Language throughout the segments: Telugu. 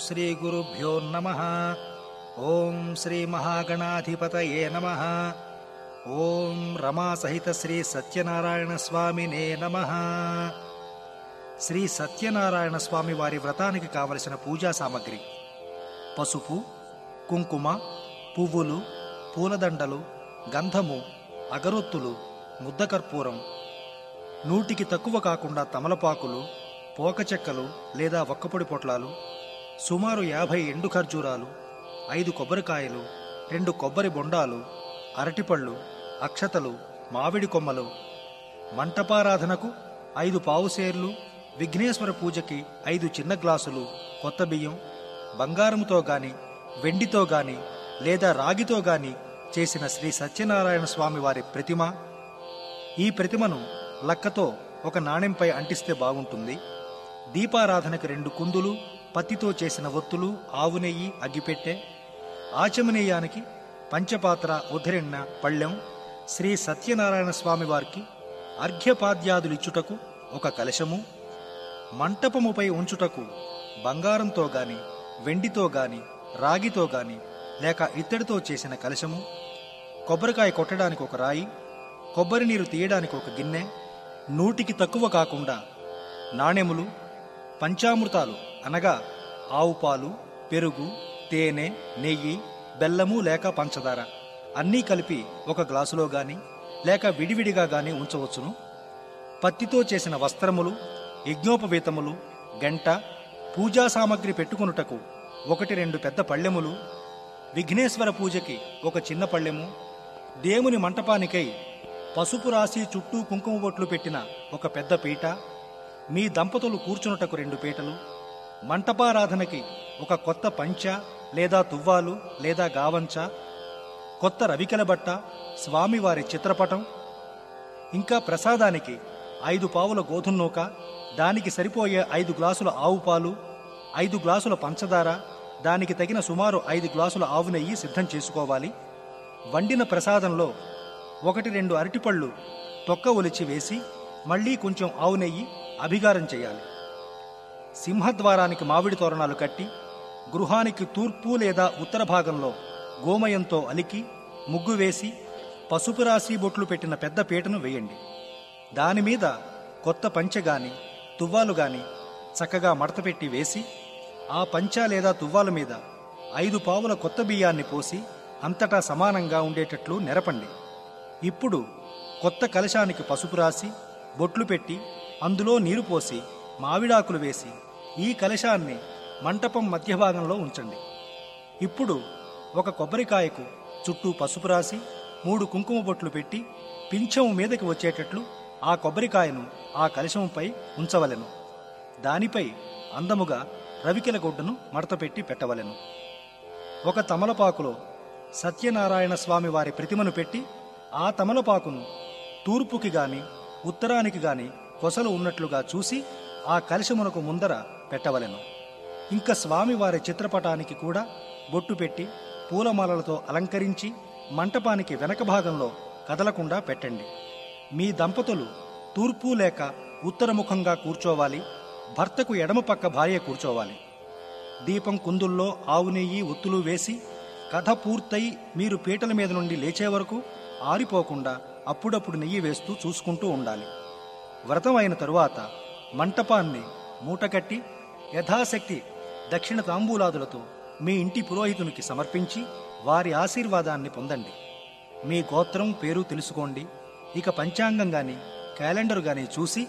శ్రీ గురుభ్యో నమః. ఓం శ్రీ మహాగణాధిపతయే నమః. ఓం రమా సహిత శ్రీ సత్యనారాయణ స్వామినే నమః. శ్రీ సత్యనారాయణ స్వామి వారి వ్రతానికి కావలసిన పూజా సామగ్రి: పసుపు, కుంకుమ, పువ్వులు, పూలదండలు, గంధము, అగరొత్తులు, ముద్దకర్పూరం, 100కి తక్కువ కాకుండా తమలపాకులు, పోకచెక్కలు లేదా వక్కపొడి పొట్లాలు, సుమారు 50 ఎండు ఖర్జూరాలు, 5 కొబ్బరికాయలు, 2 కొబ్బరి బొండాలు, అరటిపళ్ళు, అక్షతలు, మామిడి కొమ్మలు, మంటపారాధనకు 5 పావుసేర్లు, విఘ్నేశ్వర పూజకి 5 చిన్న గ్లాసులు కొత్త బియ్యం, బంగారముతో గాని వెండితో గాని లేదా రాగితో గాని చేసిన శ్రీ సత్యనారాయణ స్వామి వారి ప్రతిమ. ఈ ప్రతిమను లక్కతో ఒక నాణెంపై అంటిస్తే బాగుంటుంది. దీపారాధనకు 2 కుందులు, పత్తితో చేసిన ఒత్తులు, ఆవు నెయ్యి, అగ్గిపెట్టె, ఆచమనీయానికి పంచపాత్ర, ఉద్ధరిణ, పళ్ళెం, శ్రీ సత్యనారాయణ స్వామి వారికి అర్ఘ్యపాద్యాదులిచ్చుటకు ఒక కలశము, మంటపముపై ఉంచుటకు బంగారంతో గాని వెండితో గాని రాగితో గాని లేక ఇత్తడితో చేసిన కలశము, కొబ్బరికాయ కొట్టడానికి ఒక రాయి, కొబ్బరి నీరు తీయడానికి ఒక గిన్నె, 100కి తక్కువ కాకుండా నాణెములు, పంచామృతాలు అనగా ఆవు పాలు, పెరుగు, తేనె, నెయ్యి, బెల్లము లేక పంచదార అన్నీ కలిపి ఒక గ్లాసులో గాని లేక విడివిడిగా గాని ఉంచవచ్చును. పత్తితో చేసిన వస్త్రములు, యజ్ఞోపవీతములు, గంట, పూజా సామగ్రి పెట్టుకొనుటకు 1-2 పెద్ద పళ్ళెములు, విఘ్నేశ్వర పూజకి ఒక చిన్న పళ్ళెము, దేవుని మంటపానికై పసుపు రాసి చుట్టూ కుంకుమ బొట్లు పెట్టిన ఒక పెద్ద పీట, మీ దంపతులు కూర్చునుటకు 2 పీటలు, మంటపారాధనకి ఒక కొత్త పంచ లేదా తువ్వాలు లేదా గావంచ, కొత్త రవికెల బట్ట, స్వామివారి చిత్రపటం, ఇంకా ప్రసాదానికి 5 పావుల గోధుమ నూక, దానికి సరిపోయే 5 గ్లాసుల ఆవు పాలు, 5 గ్లాసుల పంచదార, దానికి తగిన సుమారు 5 గ్లాసుల ఆవు నెయ్యి సిద్ధం చేసుకోవాలి. వండిన ప్రసాదంలో 1-2 అరటిపళ్ళు తొక్క ఒలిచి వేసి మళ్లీ కొంచెం ఆవు నెయ్యి అభిగారం చేయాలి. సింహద్వారానికి మామిడి తోరణాలు కట్టి గృహానికి తూర్పు లేదా ఉత్తర భాగంలో గోమయంతో అలికి ముగ్గు వేసి పసుపు రాసి బొట్లు పెట్టిన పెద్ద పీటను వేయండి. దానిమీద కొత్త పంచె గాని తువ్వాలు గాని చక్కగా మడతపెట్టి వేసి ఆ పంచ లేదా తువ్వాల మీద 5 పావుల కొత్త బియ్యాన్ని పోసి అంతటా సమానంగా ఉండేటట్లు నెరపండి. ఇప్పుడు కొత్త కలశానికి పసుపు రాసి బొట్లు పెట్టి అందులో నీరు పోసి మామిడాకులు వేసి ఈ కలశాన్ని మంటపం మధ్య భాగంలో ఉంచండి. ఇప్పుడు ఒక కొబ్బరికాయకు చుట్టూ పసుపు రాసి 3 కుంకుమ బొట్లు పెట్టి పింఛం మీదకి వచ్చేటట్లు ఆ కొబ్బరికాయను ఆ కలశంపై ఉంచవలెను. దానిపై అందముగా రవికెల గుడ్డను మడతపెట్టి పెట్టవలెను. ఒక తమలపాకులో సత్యనారాయణ స్వామి వారి ప్రతిమను పెట్టి ఆ తమలపాకును తూర్పుకి గాని ఉత్తరానికి గాని కొసలు ఉన్నట్లుగా చూసి ఆ కలశమునకు ముందర పెట్టవలెను. ఇంకా స్వామివారి చిత్రపటానికి కూడా బొట్టు పెట్టి పూలమాలలతో అలంకరించి మంటపానికి వెనక భాగంలో కదలకుండా పెట్టండి. మీ దంపతులు తూర్పు లేక ఉత్తరముఖంగా కూర్చోవాలి. భర్తకు ఎడమ పక్క భార్య కూర్చోవాలి. దీపం కుందుల్లో ఆవు నెయ్యి ఒత్తులు వేసి కథ పూర్తయి మీరు పీటల మీద నుండి లేచే వరకు ఆరిపోకుండా అప్పుడప్పుడు నెయ్యి వేస్తూ చూసుకుంటూ ఉండాలి. వ్రతం అయిన తరువాత మంటపాన్ని మూటకట్టి యథాశక్తి దక్షిణ తాంబూలాదులతో మీ ఇంటి పురోహితునికి సమర్పించి వారి ఆశీర్వాదాన్ని పొందండి. మీ గోత్రం పేరు తెలుసుకోండి. ఇక పంచాంగం గాని క్యాలెండర్ గాని చూసి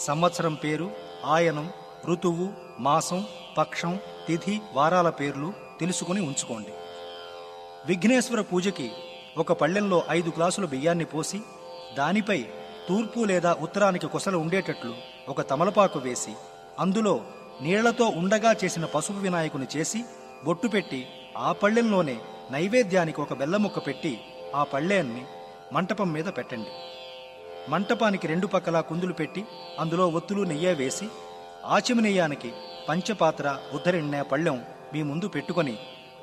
సంవత్సరం పేరు, ఆయనం, ఋతువు, మాసం, పక్షం, తిథి, వారాల పేర్లు తెలుసుకుని ఉంచుకోండి. విఘ్నేశ్వర పూజకి ఒక పళ్ళెంలో 5 గ్లాసుల బియ్యాన్ని పోసి దానిపై తూర్పు లేదా ఉత్తరానికి కొసలు ఉండేటట్లు ఒక తమలపాకు వేసి అందులో నీళ్లతో ఉండగా చేసిన పసుపు వినాయకుని చేసి బొట్టు పెట్టి ఆ పళ్ళెంలోనే నైవేద్యానికి ఒక బెల్లం ముక్క పెట్టి ఆ పళ్ళేన్ని మంటపం మీద పెట్టండి. మంటపానికి 2 పక్కలా కుందులు పెట్టి అందులో ఒత్తులు నెయ్యి వేసి ఆచమనీయానికి పంచపాత్ర, ఉద్ధరిణ్య, పళ్ళెం మీ ముందు పెట్టుకొని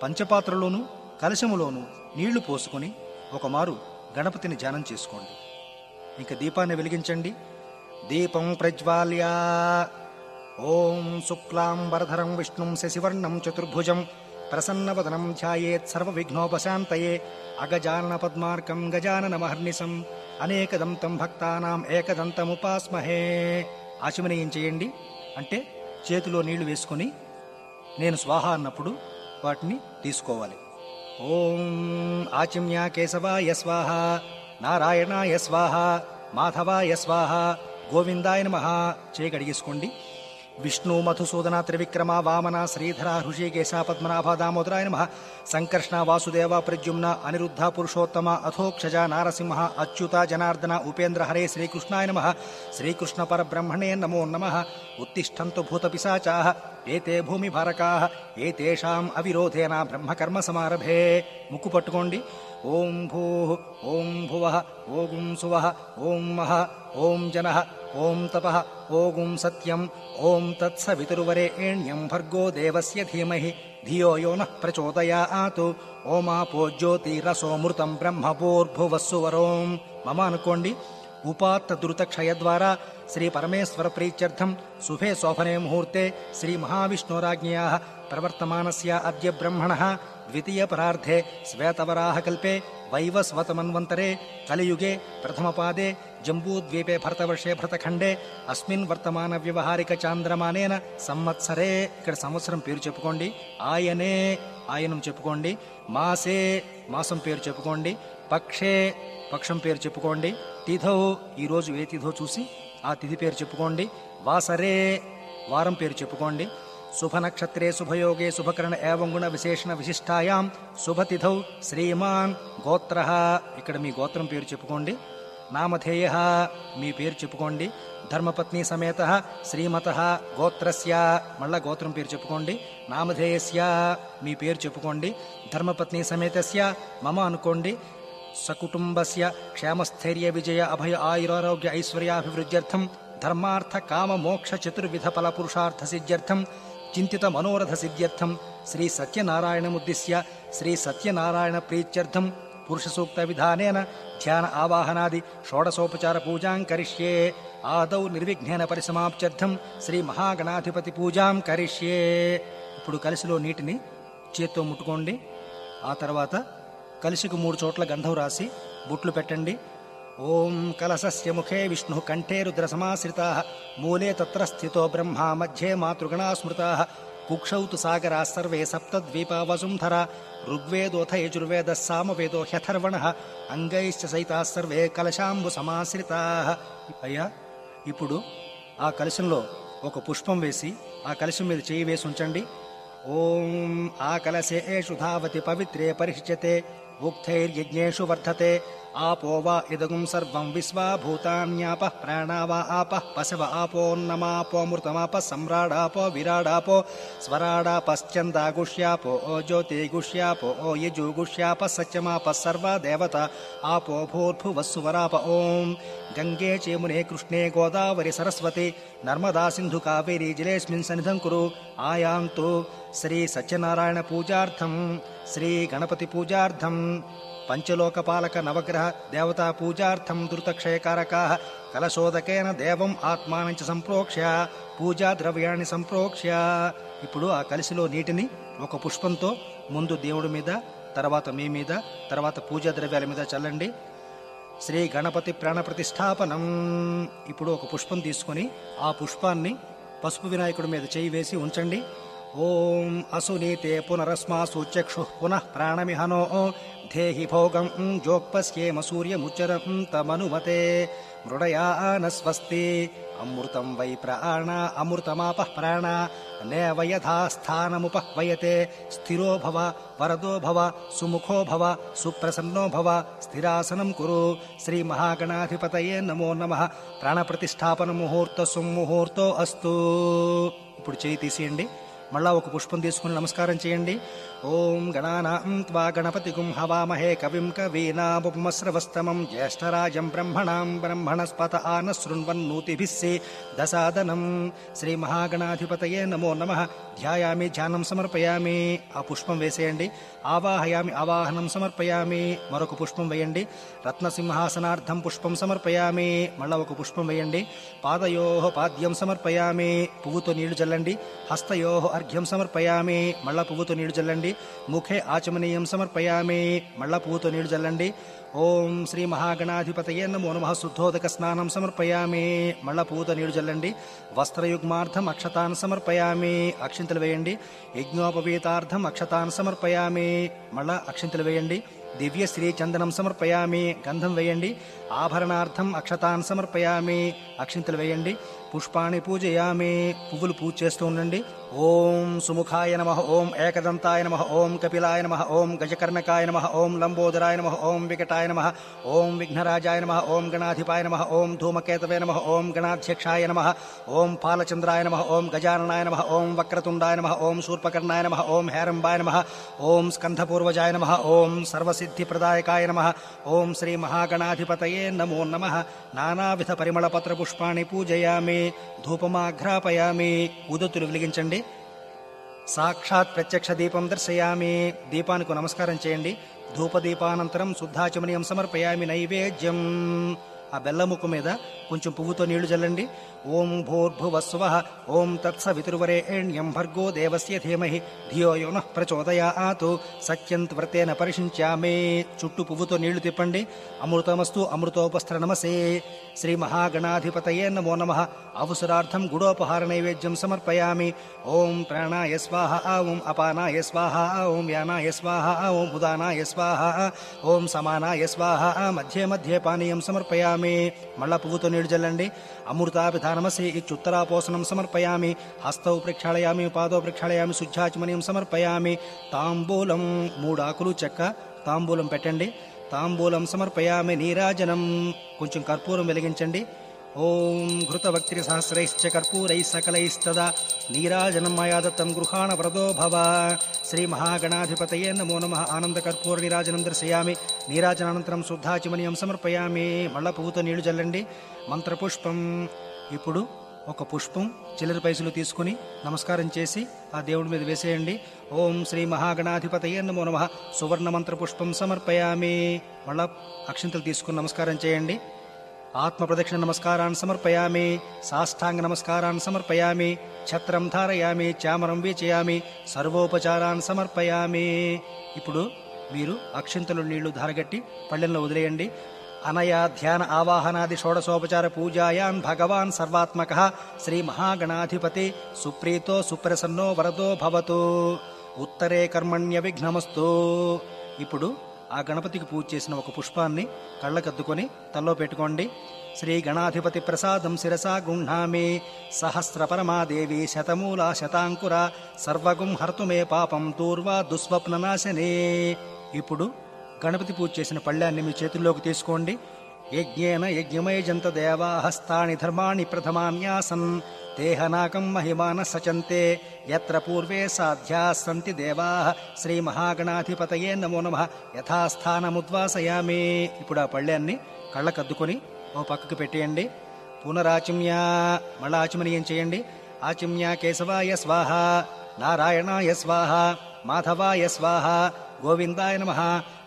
పంచపాత్రలోనూ కలశములోనూ నీళ్లు పోసుకొని ఒకమారు గణపతిని ధ్యానం చేసుకోండి. ఇంక దీపాన్ని వెలిగించండి. దీపం ప్రజ్వాల్య ఓం శుక్లాంబరధరం విష్ణుం శశివర్ణం చతుర్భుజం ప్రసన్నవదనం ధ్యాయేత్ సర్వవిఘ్నోపశాంతయే అగజానన పద్మార్కం గజాననమహర్నిశం అనేకదంతం భక్తానాం ఏకదంతముపాస్మహే. ఆచమనీయం చేయండి. అంటే చేతిలో నీళ్లు వేసుకొని నేను స్వాహ అన్నప్పుడు వాటిని తీసుకోవాలి. ఓం ఆచమ్య కేశవాయ స్వాహ, నారాయణాయ స్వాహ, మాధవాయ స్వాహ, గోవిందాయ నమః. చేయి కడిగేసుకోండి. విష్ణు మధుసూదన త్రివిక్రమ వామన శ్రీధర హృషికేశ పద్మనాభ దామోదరాయ నమః. సంకర్షణ వాసుదేవ ప్రద్యుమ్న అనిరుద్ధ పురుషోత్తమ అథోక్షజ నారసింహ అచ్యుత జనార్దన ఉపేంద్ర హరే శ్రీకృష్ణాయ నమః. శ్రీకృష్ణ పరబ్రహ్మణే నమో నమః. ఉత్తిష్టంతు భూతపిశాచాః ఏతే భూమిభారకాః ఏతేషాం అవిరోధేన బ్రహ్మకర్మ సమారభే. ముక్కు పట్టుకోండి. ఓం భూః ఓం భువః ఓం సువః ఓం మహః ఓం జనః ఓం తపః ఓం సత్యం ఓం తత్సవితుర్వరేణ్యం భర్గో దేవస్య ధీమహి ధియో యో నః ప్రచోదయాత్. ఓమాపో జ్యోతిరసోమృతం బ్రహ్మభూర్భువస్సువరోం. మమ అనుకోండి. ఉపాత్త దురిత క్షయ ద్వారా శ్రీ పరమేశ్వర ప్రీత్యర్థం శుభే శోభనే ముహూర్తే శ్రీ మహావిష్ణోరాజ్ఞయా ప్రవర్తమానస్య అద్య బ్రహ్మణః ద్వితీయ పరార్ధే శ్వేతవరాహకల్పే వైవస్వతమన్వంతరే కలియుగే ప్రథమపాదే జంబూద్వీపే భరతవర్షే భరతఖండే అస్మిన్ వర్తమాన వ్యవహారిక చాంద్రమానేన సంవత్సరే. ఇక్కడ సంవత్సరం పేరు చెప్పుకోండి. ఆయనే ఆయనం చెప్పుకోండి. మాసే మాసం పేరు చెప్పుకోండి. పక్షే పక్షం పేరు చెప్పుకోండి. తిథౌ ఈరోజు ఏ తిథో చూసి ఆ తిథి పేరు చెప్పుకోండి. వాసరే వారం పేరు చెప్పుకోండి. శుభ నక్షత్రే శుభయోగే శుభకరణ ఏవం గుణ విశేషణ విశిష్టాయాం శుభతిథౌ శ్రీమాన్ గోత్రః. ఇక్కడ మీ గోత్రం పేరు చెప్పుకోండి. నామధేయ మీ పేరు చెప్పుకోండి. ధర్మపత్ని సమేత శ్రీమతః గోత్రస్య మళ్ళా గోత్రం పేరు చెప్పుకోండి. నామధేయస్య మీ పేరు చెప్పుకోండి. ధర్మపత్ని సమేతస్య మమ అనుకోండి. సకుటుంబస్య క్షేమస్థైర్య విజయ అభయ ఆయురారోగ్య ఐశ్వర్యాభివృద్ధ్యర్థం ధర్మార్థ కామ మోక్ష చతుర్విధ ఫల పురుషార్థ సిద్ధ్యర్థం చింతిత మనోరథ సిద్ధ్యర్థం శ్రీ సత్యనారాయణముద్దిశ్య శ్రీ సత్యనారాయణ ప్రీత్యర్థం పురుష సూక్త విధానేన ధ్యాన ఆవాహనాది షోడశోపచార పూజాం కరిష్యే. ఆదౌ నిర్విఘ్నేన పరిసమాప్త్యర్థం శ్రీ మహాగణాధిపతి పూజాం కరిష్యే. ఇప్పుడు కలశలో నీటిని చేత్తో ముట్టుకోండి. ఆ తర్వాత కలశకు 3 చోట్ల గంధం రాసి బొట్లు పెట్టండి. ఓం కలశస్య ముఖే విష్ణు కంఠే రుద్ర సమాశ్రితాః మూలే తత్ర స్థితో బ్రహ్మ మధ్యే మాతృగణా స్మృతాః కుక్షౌ తు సాగరా సర్వే సప్తద్వీపా వసుంధరా ఋగ్వేదోథ యజుర్వేద సామవేదో హ్యథర్వణః అంగైశ్చ సైతాః సర్వే కలశాంబు సమాశ్రితాః. అయ్యా, ఇప్పుడు ఆ కలశంలో ఒక పుష్పం వేసి ఆ కలశం మీద చేయి వేసి ఉంచండి. ఓం ఆ కలశేషు ధావతి పవిత్రే పరిష్యతే ఉక్తైర్యజ్ఞేషు వర్ధతే ఆపో వా ఇదగుం సర్వం విశ్వా భూతాన్యాపః ప్రాణా వా ఆపః పశవ ఆపోన్నమాపోమృతమాపః సమ్రాడాపో విరాడాపో స్వరాడాపశ్చందాగుష్యాపో జ్యోతిగుష్యాపో యజుగుష్యాపః సత్యమాపః సర్వా దేవత ఆపో భూర్భువస్సువరాప. ఓం గంగే చేమునే కృష్ణే గోదావరి సరస్వతి నర్మదా సింధు కావేరీ జలేస్మిన్ సన్నిధం కురు. ఆయాంతు శ్రీ సత్యనారాయణ పూజార్థం శ్రీ గణపతి పూజార్థం పంచలోకపాలక నవగ్రహ దేవతా పూజార్థం ధృతక్షయకారకాః కలశోదకేన దేవం ఆత్మానం చ సంప్రోక్ష్య పూజా ద్రవ్యాన్ని సంప్రోక్ష్య. ఇప్పుడు ఆ కలశలో నీటిని ఒక పుష్పంతో ముందు దేవుడి మీద, తర్వాత మీ మీద, తర్వాత పూజా ద్రవ్యాల మీద చల్లండి. శ్రీ గణపతి ప్రాణ ప్రతిష్టాపనం. ఇప్పుడు ఒక పుష్పం తీసుకొని ఆ పుష్పాన్ని పసుపు వినాయకుడి మీద చేయి వేసి ఉంచండి. ఓం అసునీతే పునరస్మాసు చక్షు పునః ప్రాణమిహనో ధేహి భోగం జోక్పశ్యేమ సూర్యముచ్చరం తమనుమతే మృడయాన స్వస్తి అమృతం వై ప్రాణ అమృతమాపః ప్రాణ నేవ యథా స్థానముపహ్వయతే స్థిరో భవ వరదో భవ సుముఖో భవ సుప్రసన్నో భవ స్థిరాసనం కురు. శ్రీ మహాగణాధిపతయే నమో నమః. ప్రాణప్రతిష్టాపన ముహూర్త సుముహూర్తో అస్తు. ఇప్పుడు చేయి తీసేయండి. మళ్ళా ఒక పుష్పం తీసుకుని నమస్కారం చేయండి. ఓం గణానాం త్వా గణపతిగుం హవామహే కవిం కవీనాముపమస్రవస్తమం జ్యేష్ఠరాజం బ్రహ్మణస్పత ఆన శృణ్వన్నోతిభిస్సే దశాదనం. శ్రీ మహాగణాధిపతయే నమో నమః. ధ్యాయామి, ధ్యానం సమర్పయామి. ఆ పుష్పం వేసేయండి. ఆవాహయామి, ఆవాహనం సమర్పయామి. మరొక పుష్పం వేయండి. రత్నసింహాసనార్థం పుష్పం సమర్పయామి. మళ్ళా ఒక పుష్పం వేయండి. పాదయోః పాద్యం సమర్పయామి. పువ్వుతో నీళ్లు చల్లండి. హస్తయోః అర్ఘ్యం సమర్పయామి. మళ్ళా పువ్వుతో నీళ్లు చల్లండి. ముఖే ఆచమనీయం సమర్పయామి. మళ్ళా పువ్వుతో నీళ్లు చల్లండి. ఓం శ్రీ మహాగణాధిపతయే నమో నమః. శుద్ధోదక స్నానం సమర్పయామి. మళ్ళా పువ్వుతో నీళ్లు చల్లండి. వస్త్రయుగ్మార్థం అక్షతాన్ సమర్పయామి. అక్షింతలు వేయండి. యజ్ఞోపవీతార్థం అక్షతాన్ సమర్పయామి. మళ్ళా అక్షింతలు వేయండి. దివ్య శ్రీ చందనం సమర్పయామి. గంధం వేయండి. ఆభరణార్థం అక్షతాన్ సమర్పయామి. అక్షింతలు వేయండి. పుష్పాణి పూజయామి. పువ్వులు పూజ చేస్తూ ఉండండి. ఓం సుముఖాయ నమః. ఓం ఏకదంతాయ నమః. ఓం కపిలాయ నమః. ఓం గజకర్ణకాయ నమః. ఓం లంబోదరాయ నమః. ఓం వికటాయ నమః. ఓం విఘ్నరాజాయ నమః. ఓం గణాధిపాయ నమః. ఓం ధూమకేతవే నమః. ఓం గణాధ్యక్షాయ నమః. ఓం పాలచంద్రాయ నమః. ఓం గజాననాయ నమః. ఓం వక్రతుండాయ నమః. ఓం శూర్పకర్ణాయ నమః. ఓం హేరంబాయ నమః. ఓం స్కంధపూర్వజాయ నమః. ఓం సర్వసిద్ధిప్రదాయకాయ నమః. ఓం శ్రీ మహాగణాధిపతయే నమో నమః. నానావిధ పరిమళపత్ర పుష్పాణి పూజయామి. ధూపమాఘ్రాపయామి. ఉదతులు వెలిగించండి. సాక్షాత్ ప్రత్యక్ష దీపం దర్శయామి. దీపానికి నమస్కారం చేయండి. ధూపదీపానంతరం శుద్ధాచమనీయం సమర్పయామి. నైవేద్యం. ఆ బెల్లముక్కు మీద కొంచెం పువ్వుతో నీళ్లు చల్లండి. ఓం భూర్భువస్సువః. ఓం తత్సవితుర్వరేణ్యం భర్గో దేవస్య ధీమహి ధియో యో నః ప్రచోదయాత్. సత్యంత్వర్తేన పరిషించామి. చుట్టూ పువ్వుతో నీళ్లు తిప్పండి. అమృతమస్తు అమృతోపస్త్ర నమసే. శ్రీ మహాగణాధిపతయే నమో నమః. అవసరార్థం గుడోపహార నైవేద్యం సమర్పయామి. ఓం ప్రాణాయ స్వాహ. ఓం అపానాయ స్వాహ. ఓం యానాయ స్వాహ. ఓం ఉదానాయ స్వాహ. ఓం సమానాయ స్వాహ. మధ్యే మధ్యే పానీయం సమర్పయామి. మళ్ళా పువ్వుతో నీళ్లు చల్లండి. అమృతాభిధానమసి ఇత్యుత్తరాపోసనం సమర్పయామి. హస్తౌ ప్రక్షాళయామి. పాదో ప్రక్షాళయామి. శుద్ధాచమనీయం సమర్పయామి. తాంబూలం. 3 ఆకులు చెక్క తాంబూలం పెట్టండి. తాంబూలం సమర్పయామి. నీరాజనం. కొంచెం కర్పూరం వెలిగించండి. ఓం ఘృతవక్త్రి సహస్రైశ్చ కర్పూరైః సకలైస్తదా నీరాజనం మయా దత్తం గృహాణ వరదో భవ. శ్రీ మహాగణాధిపతయే నమో నమః. ఆనంద కర్పూర నీరాజనం దర్శయామి. నీరాజనానంతరం శుద్ధాచమనీయం సమర్పయామి. మళ్ళా పువ్వుతో నీళ్లు చల్లండి. మంత్రపుష్పం. ఇప్పుడు ఒక పుష్పం చిల్లర పైసలు తీసుకుని నమస్కారం చేసి ఆ దేవుడి మీద వేసేయండి. ఓం శ్రీ మహాగణాధిపతయే నమో నమః. సువర్ణ మంత్ర పుష్పం సమర్పయామి. మళ్ళా అక్షింతలు తీసుకుని నమస్కారం చేయండి. ఆత్మ ప్రదక్షిణ నమస్కారాన్ని సమర్పయామి. సాష్టాంగ నమస్కారాన్ని సమర్పయామి. ఛత్రం ధారయామి. చామరం వీచయామి. సర్వోపచారాన్ని సమర్పయామి. ఇప్పుడు మీరు అక్షింతలు నీళ్లు ధారగట్టి పళ్ళెంలో వదిలేయండి. అనయా ధ్యాన ఆవాహనాది షోడశోపచార పూజాయాన్ భగవాన్ సర్వాత్మకః శ్రీ మహాగణాధిపతి సుప్రీతో సుప్రసన్నో వరదో భవతు. ఉత్తరే కర్మణ్య విఘ్నమస్తు. ఇప్పుడు ఆ గణపతికి పూజ చేసిన ఒక పుష్పాన్ని కళ్ళకద్దుకొని తల్లో పెట్టుకోండి. శ్రీ గణాధిపతి ప్రసాదం శిరసా గుణ్ణామి. సహస్ర పరమాదేవి శతమూలా శతాంకుర సర్వగుం హర్తుమే పాపం దూర్వా దుస్వప్ననాశనే. ఇప్పుడు గణపతి పూజ చేసిన పళ్ళాన్ని మీ చేతుల్లోకి తీసుకోండి. యజ్ఞేన యజ్ఞమయజంత దేవా హస్తాని ధర్మాణి ప్రథమాన్యాసన్ దేహనాకం మహిమాన సచంతే యత్ర పూర్వే సాధ్యా సంతి దేవా. శ్రీ మహాగణాధిపతయే నమో నమః. యథాస్థానముద్వాసయామి. ఇప్పుడు ఆ పళ్ళాన్ని కళ్ళకద్దుకొని ఓ పక్కకు పెట్టేయండి. పునరాచిమ్య. మళ్ళా ఆచమనీయం చేయండి. ఆచిమ్య కేశవాయ స్వాహ. నారాయణాయ స్వాహ. మాధవాయ స్వాహ. గోవిందాయ నమః.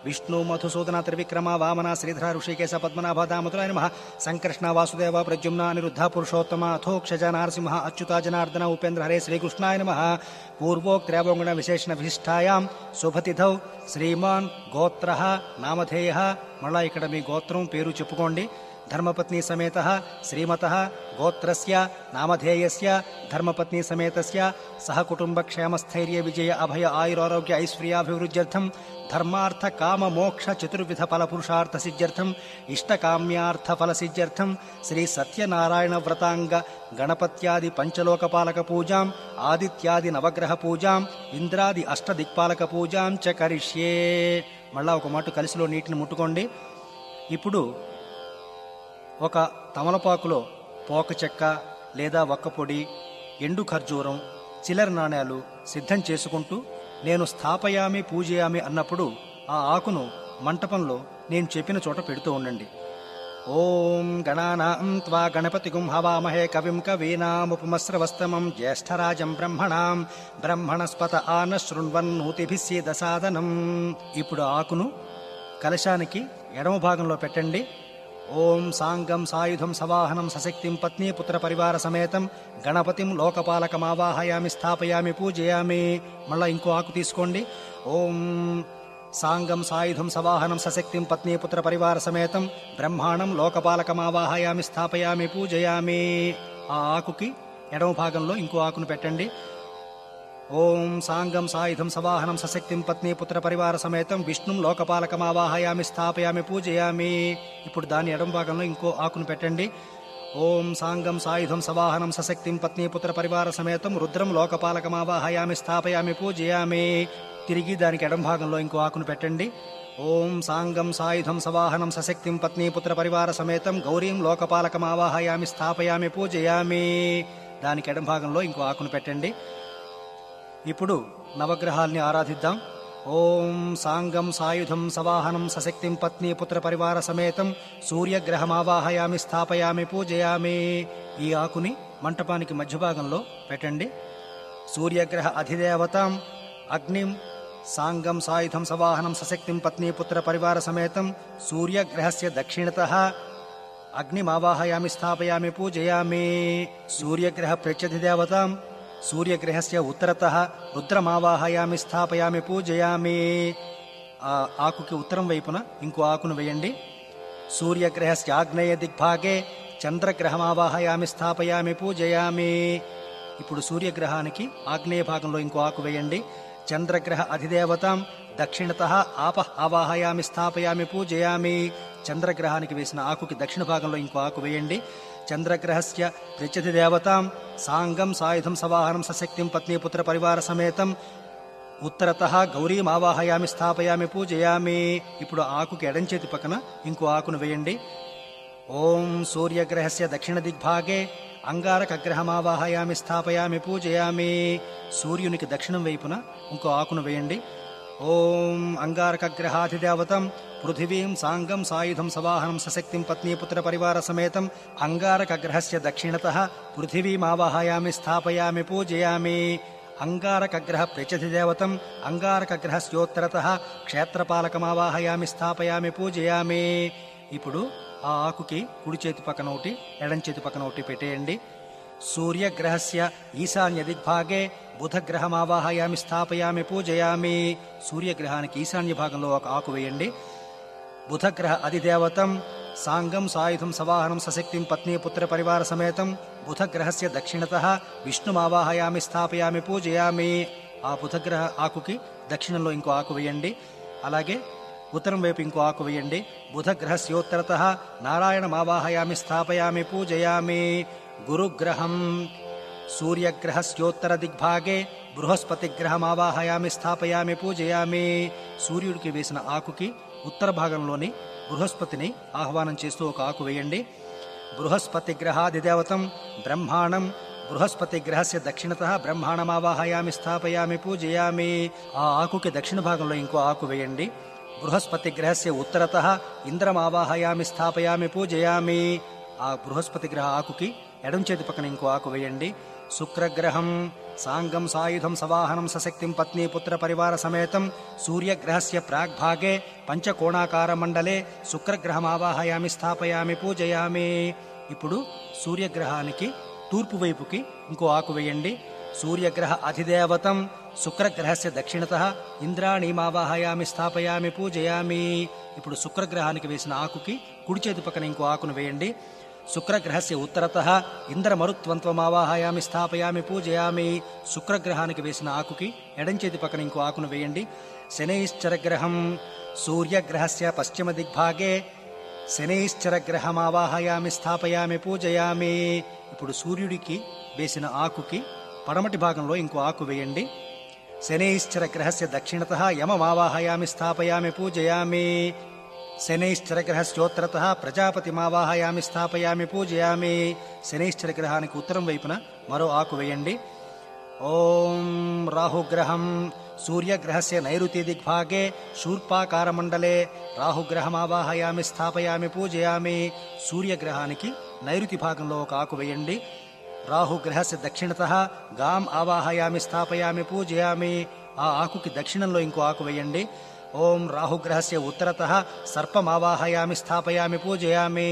విష్ణు మధుసూదన త్రివిక్రమ వామన శ్రీధర ఋషికేశ పద్మనాభ దామోదరాయ నమః. సంకర్షణ వాసుదేవ ప్రద్యుమ్న అనిరుద్ధ పురుషోత్తమ అథోక్షజ నారసింహ అచ్యుత జనార్దన ఉపేంద్ర హరే శ్రీకృష్ణాయ నమః. పూర్వోక్త్రేవగుణ విశేషణ విశిష్టాయాం శుభతిథౌ శ్రీమాన్ గోత్ర నామధేయ. మళ్ళా ఇక్కడ మీ గోత్రం పేరు చెప్పుకోండి. ధర్మపత్ని సమేత శ్రీమత గోత్రస్య నామధేయస్య ధర్మపత్ని సమేతస్య సహ కుటుంబ క్షేమస్థైర్య విజయ అభయ ఆయురారోగ్య ఐశ్వర్యాభివృద్ధ్యర్థం ధర్మార్థ కామ మోక్ష చతుర్విధ ఫల పురుషార్థ సిద్ధ్యర్థం ఇష్టకామ్యార్థ ఫల సిద్ధ్యర్థం శ్రీ సత్యనారాయణ వ్రతాంగ గణపత్యాది పంచలోకపాలక పూజాం ఆదిత్యాది నవగ్రహ పూజాం ఇంద్రాది అష్టదిక్పాలక పూజాం చ కరిష్యే. మళ్ళా ఒక మాట కలిసిలో నీటిని ముట్టుకోండి. ఇప్పుడు ఒక తమలపాకులో పోక చెక్క లేదా ఒక్క పొడి, ఎండు ఖర్జూరం, చిల్లర నాణేలు సిద్ధం చేసుకుంటూ నేను స్థాపయామి పూజయామి అన్నప్పుడు ఆ ఆకును మంటపంలో నేను చెప్పిన చోట పెడుతూ ఉండండి. ఓం గణానాం త్వా గణపతిగుం హవామహే కవిం కవీనాముపమస్రవస్తమం జ్యేష్ఠరాజం బ్రహ్మణాం బ్రహ్మణస్పత ఆన శృణ్వన్నూతిభిస్సీదసాదనం. ఇప్పుడు ఆకును కలశానికి ఎడమ భాగంలో పెట్టండి. ఓం సాంగం సాయుధం సవాహనం సశక్తిం పత్నీ పుత్ర పరివార సమేతం గణపతిం లోకపాలకమావాహయామి స్థాపయామి పూజయామి. మళ్ళా ఇంకో ఆకు తీసుకోండి. ఓం సాంగం సాయుధం సవాహనం సశక్తిం పత్నీ పుత్ర పరివార సమేతం బ్రహ్మాండం లోకపాలకమావాహయామి స్థాపయామి పూజయామి. ఆ ఆకుకి ఎడమ భాగంలో ఇంకో ఆకును పెట్టండి. ఓం సాంగం సాయుధం సవాహనం సశక్తిం పత్నీ పుత్ర పరివార సమేతం విష్ణుం లోకపాలకమావాహయామి స్థాపయామి పూజయామి. ఇప్పుడు దాని ఎడమ భాగంలో ఇంకో ఆకును పెట్టండి. ఓం సాంగం సాయుధం సవాహనం సశక్తిం పత్నీ పుత్ర పరివార సమేతం రుద్రం లోకపాలకమావాహయామి స్థాపయామి పూజయామి. తిరిగి దానికి ఎడమ భాగంలో ఇంకో ఆకును పెట్టండి. ఓం సాంగం సాయుధం సవాహనం సశక్తిం పత్నీ పుత్ర పరివార సమేతం గౌరీం లోకపాలకమావాహయామి స్థాపయామి పూజయామి. దానికి ఎడమ భాగంలో ఇంకో ఆకును పెట్టండి. ఇప్పుడు నవగ్రహాల్ని ఆరాధిద్దాం. ఓం సాంగం సాయుధం సవాహనం సశక్తిం పత్నీ పుత్ర పరివార సమేతం సూర్యగ్రహమావాహయామి స్థాపయామి పూజయామి. ఈ ఆకుని మంటపానికి మధ్య భాగంలో పెట్టండి. సూర్యగ్రహ అధిదేవతాం అగ్నిం సాంగం సాయుధం సవాహనం సశక్తిం పత్నీ పుత్ర పరివార సమేతం సూర్యగ్రహస్య దక్షిణతః అగ్నిమావాహయామి స్థాపయామి పూజయామి. సూర్యగ్రహ ప్రత్యధిదేవతాం సూర్యగ్రహస్య ఉత్తరతః రుద్రమావాహయామి స్థాపయామి పూజయామి. ఆ ఆకుకి ఉత్తరం వైపున ఇంకో ఆకును వేయండి. సూర్యగ్రహస్య ఆగ్నేయ దిగ్భాగే చంద్రగ్రహమావాహయామి స్థాపయామి పూజయామి. ఇప్పుడు సూర్యగ్రహానికి ఆగ్నేయ భాగంలో ఇంకో ఆకు వేయండి. చంద్రగ్రహ అధిదేవతాం దక్షిణతః ఆపః ఆవాహయామి స్థాపయామి పూజయామి. చంద్రగ్రహానికి వేసిన ఆకుకి దక్షిణ భాగంలో ఇంకో ఆకు వేయండి. చంద్రగ్రహస్య ప్రత్యధిదేవతాం సాంగం సాయుధం సవాహనం సశక్తిం పత్నీ పుత్ర పరివార సమేతం ఉత్తరతః గౌరీం ఆవాహయామి స్థాపయామి పూజయామి. ఇప్పుడు ఆకుకి ఎడంచేతి పక్కన ఇంకో ఆకును వేయండి. ఓం సూర్యగ్రహస్య దక్షిణ దిగ్భాగే అంగారకగ్రహమావాహయామి స్థాపయామి పూజయామి. సూర్యునికి దక్షిణం వైపున ఇంకో ఆకును వేయండి. ఓం అంగారకగ్రహాధిదేవతం పృథివీం సాంగం సాయుధం సవాహనం సశక్తిం పత్నీ పుత్ర పరివార సమేతం అంగారకగ్రహస్య దక్షిణతః పృథివీమావాహయామి స్థాపయామి పూజయామి. అంగారకగ్రహ ప్రత్యధిదేవతం అంగారకగ్రహస్యోత్తరతః క్షేత్రపాలకమావాహయామి స్థాపయామి పూజయామి. ఇప్పుడు ఆ ఆకుకి కుడి చేతి పక్కన ఒకటి ఎడం చేతి పక్కన ఒకటి పెట్టేయండి. సూర్యగ్రహస్య ఈశాన్య దిగ్భాగే బుధగ్రహమావాహయామి స్థాపయామి పూజయామి. సూర్యగ్రహానికి ఈశాన్య భాగంలో ఒక ఆకు వేయండి. బుధగ్రహ అధిదేవతం సాంగం సాయుధం సవాహనం సశక్తిం పత్నీ పుత్ర పరివార సమేతం బుధగ్రహస్య దక్షిణతః విష్ణుమావాహయామి స్థాపయామి పూజయామి. ఆ బుధగ్రహ ఆకుకి దక్షిణంలో ఇంకో ఆకు వేయండి. అలాగే ఉత్తరం వైపు ఇంకో ఆకు వేయండి. బుధగ్రహస్యోత్తరతః నారాయణమావాహయామి స్థాపయామి పూజయామి. గురుగ్రహం సూర్యగ్రహస్యోత్తర దిగ్భాగే బృహస్పతిగ్రహమావాహయామి స్థాపయామి పూజయామి. సూర్యుడికి వేసిన ఆకుకి ఉత్తర భాగంలోని బృహస్పతిని ఆహ్వానం చేస్తూ ఒక ఆకు వేయండి. బృహస్పతిగ్రహాదిదేవతం బ్రహ్మాణం బృహస్పతిగ్రహస్య దక్షిణతః బ్రహ్మాణమావాహయామి స్థాపయామి పూజయామి. ఆ ఆకుకి దక్షిణ భాగంలో ఇంకో ఆకు వేయండి. బృహస్పతిగ్రహస్య ఉత్తరతః ఇంద్రమావాహయామి స్థాపయామి పూజయామి. ఆ బృహస్పతి గ్రహ ఆకుకి ఎడం చేతి పక్కన ఇంకో ఆకు వేయండి. శుక్రగ్రహం సాంగం సాయుధం సవాహనం సశక్తిం పత్నీ పుత్ర పరివార సమేతం సూర్యగ్రహస్య ప్రాగ్భాగే పంచకోణాకార మండలే శుక్రగ్రహమావాహయామి స్థాపయామి పూజయామి. ఇప్పుడు సూర్యగ్రహానికి తూర్పు వైపుకి ఇంకో ఆకు వేయండి. సూర్యగ్రహ అధిదేవతం శుక్రగ్రహస్య దక్షిణతః ఇంద్రాణీమావాహయామి స్థాపయామి పూజయామి. ఇప్పుడు శుక్రగ్రహానికి వేసిన ఆకుకి కుడి చేతి పక్కన ఇంకో ఆకును వేయండి. శుక్రగ్రహస్య ఉత్తరతః ఇంద్రమరుత్వంత్వమావాహయామి స్థాపయామి పూజయామి. శుక్రగ్రహానికి వేసిన ఆకుకి ఎడం చేతి పక్కన ఇంకో ఆకును వేయండి. శనైశ్చరగ్రహం సూర్యగ్రహస్య పశ్చిమ దిగ్భాగే శనైశ్చరగ్రహమావాహయామి స్థాపయామి పూజయామి. ఇప్పుడు సూర్యుడికి వేసిన ఆకుకి పడమటి భాగంలో ఇంకో ఆకు వేయండి. శనైశ్చరగ్రహస్య దక్షిణతః యమమావాహయామి స్థాపయామి పూజయామి. శనైశ్చరగ్రహస్యోత్తరతః ప్రజాపతిమావాహయామి స్థాపయామి పూజయామి. శనైశ్చరగ్రహానికి ఉత్తరం వైపున మరో ఆకు వేయండి. ఓం రాహుగ్రహం సూర్యగ్రహస్య నైరుతి దిగ్భాగే శూర్పాకారమండలే రాహుగ్రహమావాహయామి స్థాపయామి పూజయామి. సూర్యగ్రహానికి నైరుతి భాగంలో ఒక ఆకు వేయండి. రాహుగ్రహస్య దక్షిణతః గాం ఆవాహయామి స్థాపయామి పూజయామి. ఆ ఆకుకి దక్షిణంలో ఇంకో ఆకు వేయండి. ఓం రాహుగ్రహస్య ఉత్తరతః సర్పమావాహయామి స్థాపయామి పూజయామి.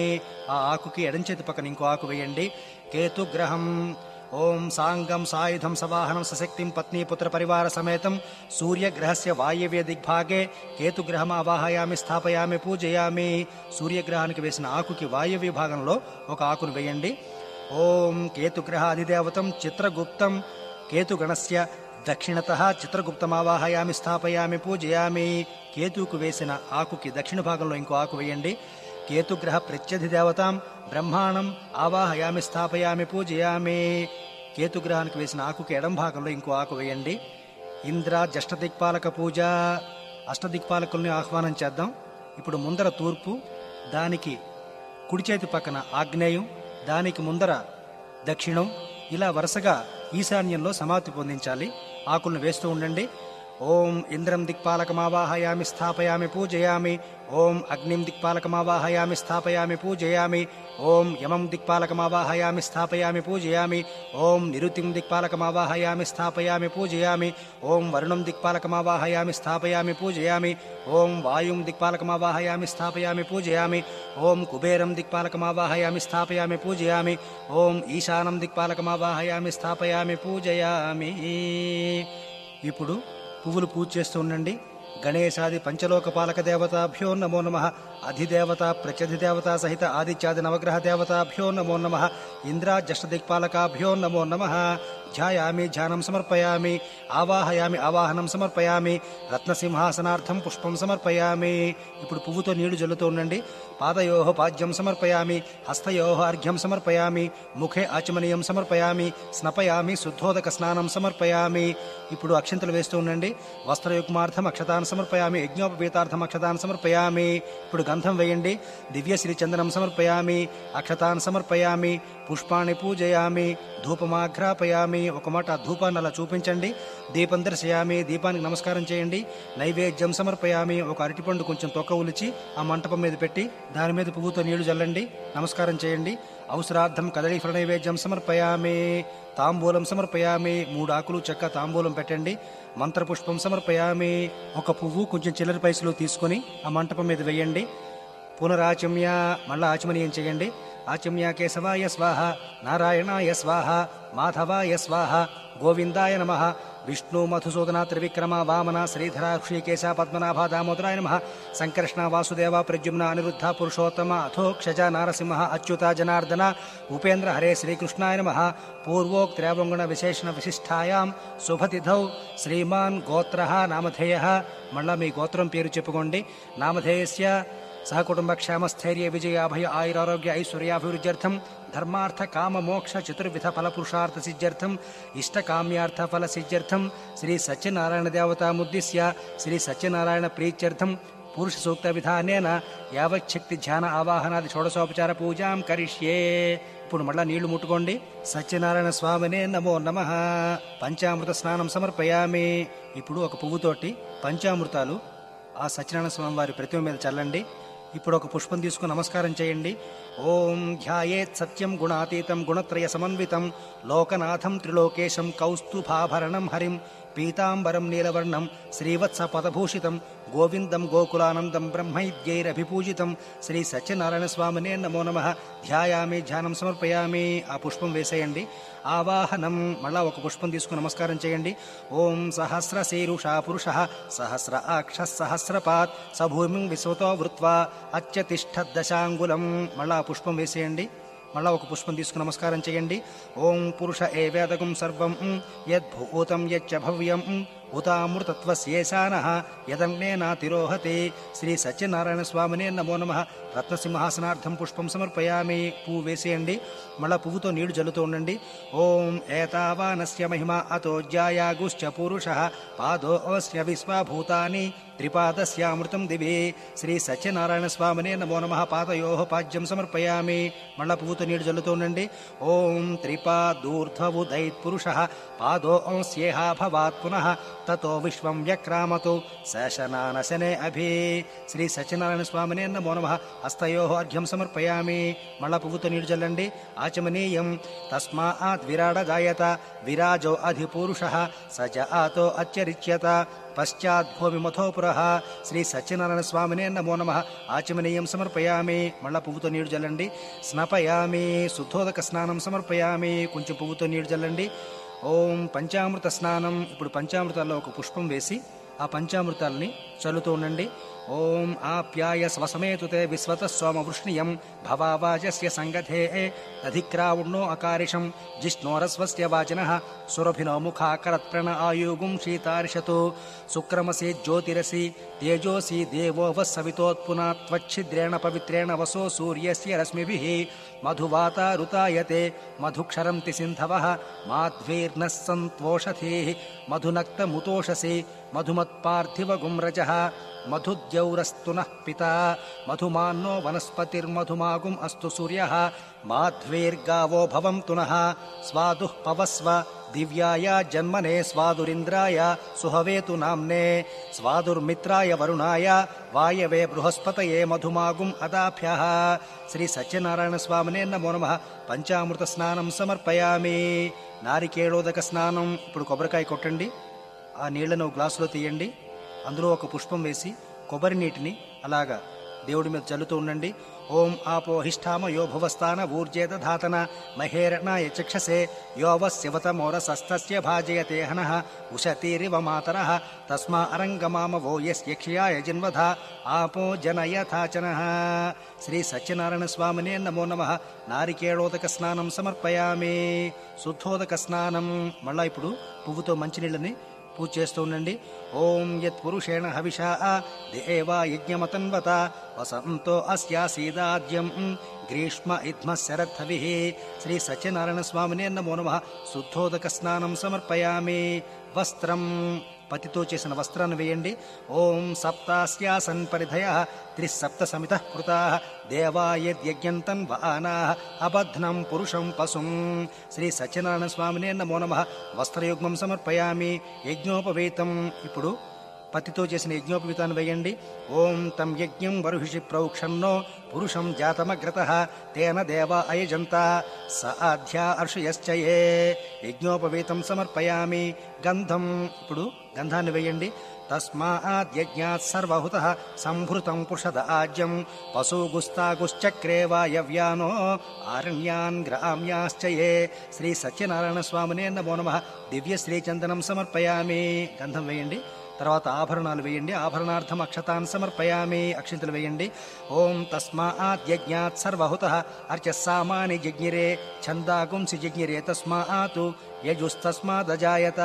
ఆ ఆకుకి ఎడంచేతి పక్కన ఇంకో ఆకు వేయండి. కేతుగ్రహం ఓం సాంగం సాయుధం సవాహనం సశక్తిం పత్నీపుత్ర పరివార సమేతం సూర్యగ్రహస్య వాయవ్య దిగ్భాగే కేతుగ్రహం ఆవాహయామి స్థాపయామి పూజయామి. సూర్యగ్రహానికి వేసిన ఆకుకి వాయవ్య భాగంలో ఒక ఆకును వేయండి. ఓం కేతుగ్రహ అధిదేవతం చిత్రగుప్తం కేతుగణస్య దక్షిణతః చిత్రగుప్తమావాహయామి స్థాపయామి పూజయామి. కేతుకు వేసిన ఆకుకి దక్షిణ భాగంలో ఇంకో ఆకు వేయండి. కేతుగ్రహ ప్రత్యధిదేవతాం బ్రహ్మాణం ఆవాహయామి స్థాపయామి పూజయామి. కేతుగ్రహానికి వేసిన ఆకుకి ఎడం భాగంలో ఇంకో ఆకు వేయండి. ఇంద్ర జష్టదిక్పాలక పూజ. అష్టదిక్పాలకుల్ని ఆహ్వానం చేద్దాం. ఇప్పుడు ముందర తూర్పు, దానికి కుడి చేతి పక్కన ఆగ్నేయం, దానికి ముందర దక్షిణం, ఇలా వరుసగా ఈశాన్యంలో సమాప్తి పొందించాలి. ఆకులను వేస్తూ ఉండండి. ఓం ఇంద్రం దిక్పాలకమావాహయామి స్థాపయామి పూజయామి. ఓం అగ్నిం దిక్పాలకమావాహయామి స్థాపయామి పూజయామి. ఓం యమం దిక్పాలకమావాహయామి స్థాపయామి పూజయామి. ఓం నిరుతిం దిక్పాలకమావాహయామి స్థాపయామి పూజయామి. ఓం వరుణం దిక్పాలకమావాహయామి స్థాపయామి పూజయామి. ఓం వాయుం దిక్పాలకమావాహయామి స్థాపయామి పూజయామి. ఓం కుబేరం దిక్పాలకమావాహయామి స్థాపయామి పూజయామి. ఓం ఈశానం దిక్పాలకమావాహయామి స్థాపయామి పూజయామి. ఇప్పుడు పువ్వులు పూజ చేస్తూ ఉండండి. గణేశాది పంచలోక పాలక దేవతాభ్యో నమో నమః. అధిదేవత ప్రత్యధిదేవత సహిత ఆదిత్యాది నవగ్రహ దేవతాభ్యో నమో నమః. ఇంద్ర జష్టదిక్పాలకాభ్యో నమో నమః. ధ్యాయామి ధ్యానం సమర్పయామి. ఆవాహయామి ఆవాహనం సమర్పయామి. రత్నసింహాసనార్థం పుష్పం సమర్పయామి. ఇప్పుడు పువ్వుతో నీళ్లు జల్లుతూ ఉండండి. పాదయోః పాద్యం సమర్పయామి. హస్తయోః అర్ఘ్యం సమర్పయామి. ముఖే ఆచమనీయం సమర్పయామి. స్నపయామి శుద్ధోదక స్నానం సమర్పయామి. ఇప్పుడు అక్షంతలు వేస్తూ ఉండండి. వస్త్రయుగ్మార్థం అక్షతాన్ సమర్పయామి. యజ్ఞోపవీతార్థం అక్షతాన్ సమర్పయామి. ఇప్పుడు గంధం వేయండి. దివ్యశ్రీ చందనం సమర్పయామి. అక్షతాన్ సమర్పయామి. పుష్పాన్ని పూజయామి. ధూపమాఘ్రాపయామి. ఒక మాట ధూపాన్ని అలా చూపించండి. దీపం దర్శయామి. దీపానికి నమస్కారం చేయండి. నైవేద్యం సమర్పయామి. ఒక అరటిపండు కొంచెం తొక్క ఉలిచి ఆ మంటపం మీద పెట్టి దాని మీద పువ్వుతో నీళ్లు జల్లండి. నమస్కారం చేయండి. అవసరార్థం కదళీఫల నైవేద్యం సమర్పయామి. తాంబూలం సమర్పయామి. 3 ఆకులు చెక్క తాంబూలం పెట్టండి. మంత్రపుష్పం సమర్పయామి. ఒక పువ్వు కొంచెం చిల్లర పైసలు తీసుకొని ఆ మంటపం మీద వేయండి. పునరాచమ్య, మళ్ళా ఆచమనీయం చేయండి. ఆచమ్య కేశవాయ స్వాహ, నారాయణాయ స్వాహ, మాధవాయ స్వాహ, గోవిందాయ నమః. విష్ణు మధుసూదన త్రివిక్రమ వామన శ్రీధర ఋషికేశ పద్మనాభ దామోదరాయ నమః. సంకర్షణ వాసుదేవ ప్రద్యుమ్న అనిరుద్ధ పురుషోత్తమ అథోక్షజ నారసింహ అచ్యుత జనార్దన ఉపేంద్ర హరే శ్రీకృష్ణాయ నమః. పూర్వోక్త్రవగుణ విశేషణ విశిష్టాయాం శుభతిథౌ శ్రీమాన్ గోత్ర నామధేయ. మళ్ళా మీ గోత్రం పేరు చెప్పుకోండి. నామధేయస్య సహకుటుంబ క్షేమస్థైర్య విజయ అభయ ఆయురారోగ్య ఐశ్వర్యాభివృద్ధ్యర్థం ధర్మార్థ కామ మోక్ష చతుర్విధ ఫల పురుషార్థ సిద్ధ్యర్థం ఇష్టకామ్యార్థ ఫల సిద్ధ్యర్థం శ్రీ సత్యనారాయణ దేవతాముద్దిశ్య శ్రీ సత్యనారాయణ ప్రీత్యర్థం పురుష సూక్త విధానేన యావచ్చక్తి ధ్యాన ఆవాహనాది షోడశోపచార పూజాం కరిష్యే. ఇప్పుడు మళ్ళా నీళ్లు ముట్టుకోండి. సత్యనారాయణ స్వామినే నమో నమః. పంచామృత స్నానం సమర్పయామి. ఇప్పుడు ఒక పువ్వుతోటి పంచామృతాలు ఆ సత్యనారాయణ స్వామి వారి ప్రతిమ మీద చల్లండి. ఇప్పుడు ఒక పుష్పం తీసుకుని నమస్కారం చేయండి. ఓం ధ్యాయేత్ సత్యం గుణాతీతం గుణత్రయ సమన్వితం లోకనాథం త్రిలోకేశం కౌస్తుభాభరణం హరిం పీతాంబరం నీలవర్ణం శ్రీవత్స పదభూషితం గోవిందం గోకులానందం బ్రహ్మైద్యైరభిపూజితం శ్రీ సత్యనారాయణ స్వామినే నమో నమః. ధ్యాయామి ధ్యానం సమర్పయామి. ఆ పుష్పం వేసేయండి. ఆవాహనం, మళ్ళా ఒక పుష్పం తీసుకుని నమస్కారం చేయండి. ఓం సహస్ర శీరుషా పురుష సహస్ర అక్ష సహస్రపాత్ సభూమిం విశ్వతో వృత్వా అత్యతిష్ఠదశాంగులం. మళ్ళా ఆ పుష్పం వేసేయండి. మళ్ళా ఒక పుష్పం తీసుకుని నమస్కారం చేయండి. ఓం పురుష ఏవేదకం సర్వం యద్భూతం యచ్చ భవ్యం ఉతామృతత్వస్యేశానః యదన్నేనాతిరోహతి. శ్రీ సత్యనారాయణ స్వామినే నమో నమః. రత్నసింహాసనార్థం పుష్పం సమర్పయామి. పువ్వు వేసేయండి, మళ్ళా పువ్వుతో నీళ్లు జల్లుతూ ఉండండి. ఓం ఏతావానస్య మహిమ అతో జ్యాయాగుశ్చ పురుషః పాదోऽస్య విశ్వభూతాని త్రిపాదస్యామృతం దివి. శ్రీ సత్యనారాయణ స్వామినే నమో నమః. పాదయోః పాద్యం సమర్పయామి. మళ్ళా పువ్వుతో నీళ్లు జల్లుతూ ఉండండి. ఓం త్రిపాదూర్ధ్వవుదైత్పురుషః పాదోऽస్యేహ భవాత్ పునః తతో విశ్వం వ్యక్రామతు శశనానశనే అభి. శ్రీ సత్యనారాయణ స్వామినే నమో నమః. హస్తయోః అర్ఘ్యం సమర్పయామి. మళ్ళా పువ్వుతో నీళ్లు జల్లండి. ఆచమనీయం తస్మాత్ విరాడ జాయత విరాజో అధిపురుషః సజాతో అత్యరిచ్యత పశ్చాద్భూమిమథోపురః. శ్రీ సత్యనారాయణ స్వామినే నమో నమః. ఆచమనీయం సమర్పయామి. మళ్ళా పువ్వుతో నీళ్లు జల్లండి. స్నపయామి శుద్ధోదక స్నానం సమర్పయామి. కొంచెం పువ్వుతో నీళ్లు జల్లండి. ఓం పంచామృత స్నానం. ఇప్పుడు పంచామృతాల్లో ఒక పుష్పం వేసి ఆ పంచామృతాలని చల్లుతూ ఉండండి. ఓం ఆప్యాయ స్వసమేతుతే విశ్వత సోమవృష్ణియం భవావాజస్య సంగధే అధిక్రావుణ్ణో అకారిషం జిష్ణోరస్వస్య వాచినః సురభినో ముఖాకరత్ప్రణ ఆయుగుం శీతార్షతు శుక్రమసి జ్యోతిరసి తేజోసి దేవో వస్సవితోత్పునా త్వచ్ఛిద్రేణ పవిత్రేణ వసో సూర్యస్య రశ్మిభిః మధువాతారుతాయతే మధుక్షరంతి సింధవః మాధ్వీర్నః సంత్వోషధీః మధునక్తముతోషసి మధుమత్పార్థివగుమ్రజః మధుద్యౌరస్తు నః పితా మధుమాన్నో వనస్పతిర్మధుమాగుం అస్తు సూర్యః మాధ్వీర్గావో భవంతు నః స్వాదుః పవస్వ దివ్యాయ జన్మనే స్వాదురింద్రాయ సుహవేతు నామ్నే స్వాదుర్మిత్రాయ వరుణాయ వాయవే బృహస్పతయే మధుమాగుం అదాభ్యః. శ్రీ సత్యనారాయణ స్వామినే నమో నమః. పంచామృత స్నానం సమర్పయామి. నారికేళోదక స్నానం. ఇప్పుడు కొబ్బరికాయ కొట్టండి. ఆ నీళ్లను గ్లాసులో తీయండి. అందులో ఒక పుష్పం వేసి కొబ్బరి నీటిని అలాగా దేవుడి మీద చల్లుతూ ఉండండి. ఓం ఆపోహిష్ఠామ యో భువస్థాన ఊర్జేదధాతన మహేరణాయ చక్షసే యోవస్యవతమోరసస్తస్య భాజయతే హనః ఉషతీరివ మాతరః తస్మా అరంగమామవో యస్యక్షయాయ జిన్వధ ఆపో జనయథాచనః. శ్రీ సత్యనారాయణ స్వామినే నమో నమః. నారికేళోదక స్నానం సమర్పయామి. శుద్ధోదక స్నానం. మళ్ళా ఇప్పుడు పువ్వుతో మంచినీళ్ళని పూజ చేస్తూ ఉండండి. ఓం యత్పురుషేణ హవిషా దేవా యజ్ఞమతన్వత వసంతో అస్యాసీదాద్యం గ్రీష్మ ఇద్మ శరద్ధవిః. శ్రీ సత్యనారాయణ స్వామినే నమో నమః. శుద్ధోదక స్నానం సమర్పయామి. వస్త్రం. పతితో చేసిన వస్త్రాన్ని వేయండి. ఓం సప్తాస్యాసన్ పరిధయః త్రిసప్త సమితః కృతాః దేవా యజ్ఞంతన్వానాః అబధ్నం పురుషం పశుం. శ్రీ సత్యనారాయణ స్వామినే నమో నమః. వస్త్రయుగ్మం సమర్పయామి. యజ్ఞోపవీతం. ఇప్పుడు పతితో చేసిన యజ్ఞోపవీతాన్ని వేయండి. ఓం తం యజ్ఞం వరుహిషి ప్రౌక్షన్నో పురుషం జాతమగ్రతః తేన దేవా అయజంత స ఆధ్యా అర్షయశ్చయే. యజ్ఞోపవీతం సమర్పయామి. గంధం. ఇప్పుడు గంధాన్ని వేయండి. తస్మాద్యజ్ఞాత్ సర్వహుతః సంభృతం పుషద ఆజ్యం పశుగుస్తాగుశ్చక్రే వాయవ్యానో ఆరణ్యాన్ గ్రామ్యాశ్చయే. శ్రీ సత్యనారాయణ స్వామినే నమో నమః. దివ్య శ్రీచందనం సమర్పయామి. గంధం వేయండి. తర్వాత ఆభరణాలు వేయండి. ఆభరణార్థం అక్షతాన్ సమర్పయామి. అక్షింతలు వేయండి. ఓం తస్మాద్యజ్ఞాత్ సర్వహుతః అర్చస్సామాని జజ్ఞిరే ఛందాగుంసి జజ్ఞిరే తస్మాతు యజుస్తస్మాదజాయత.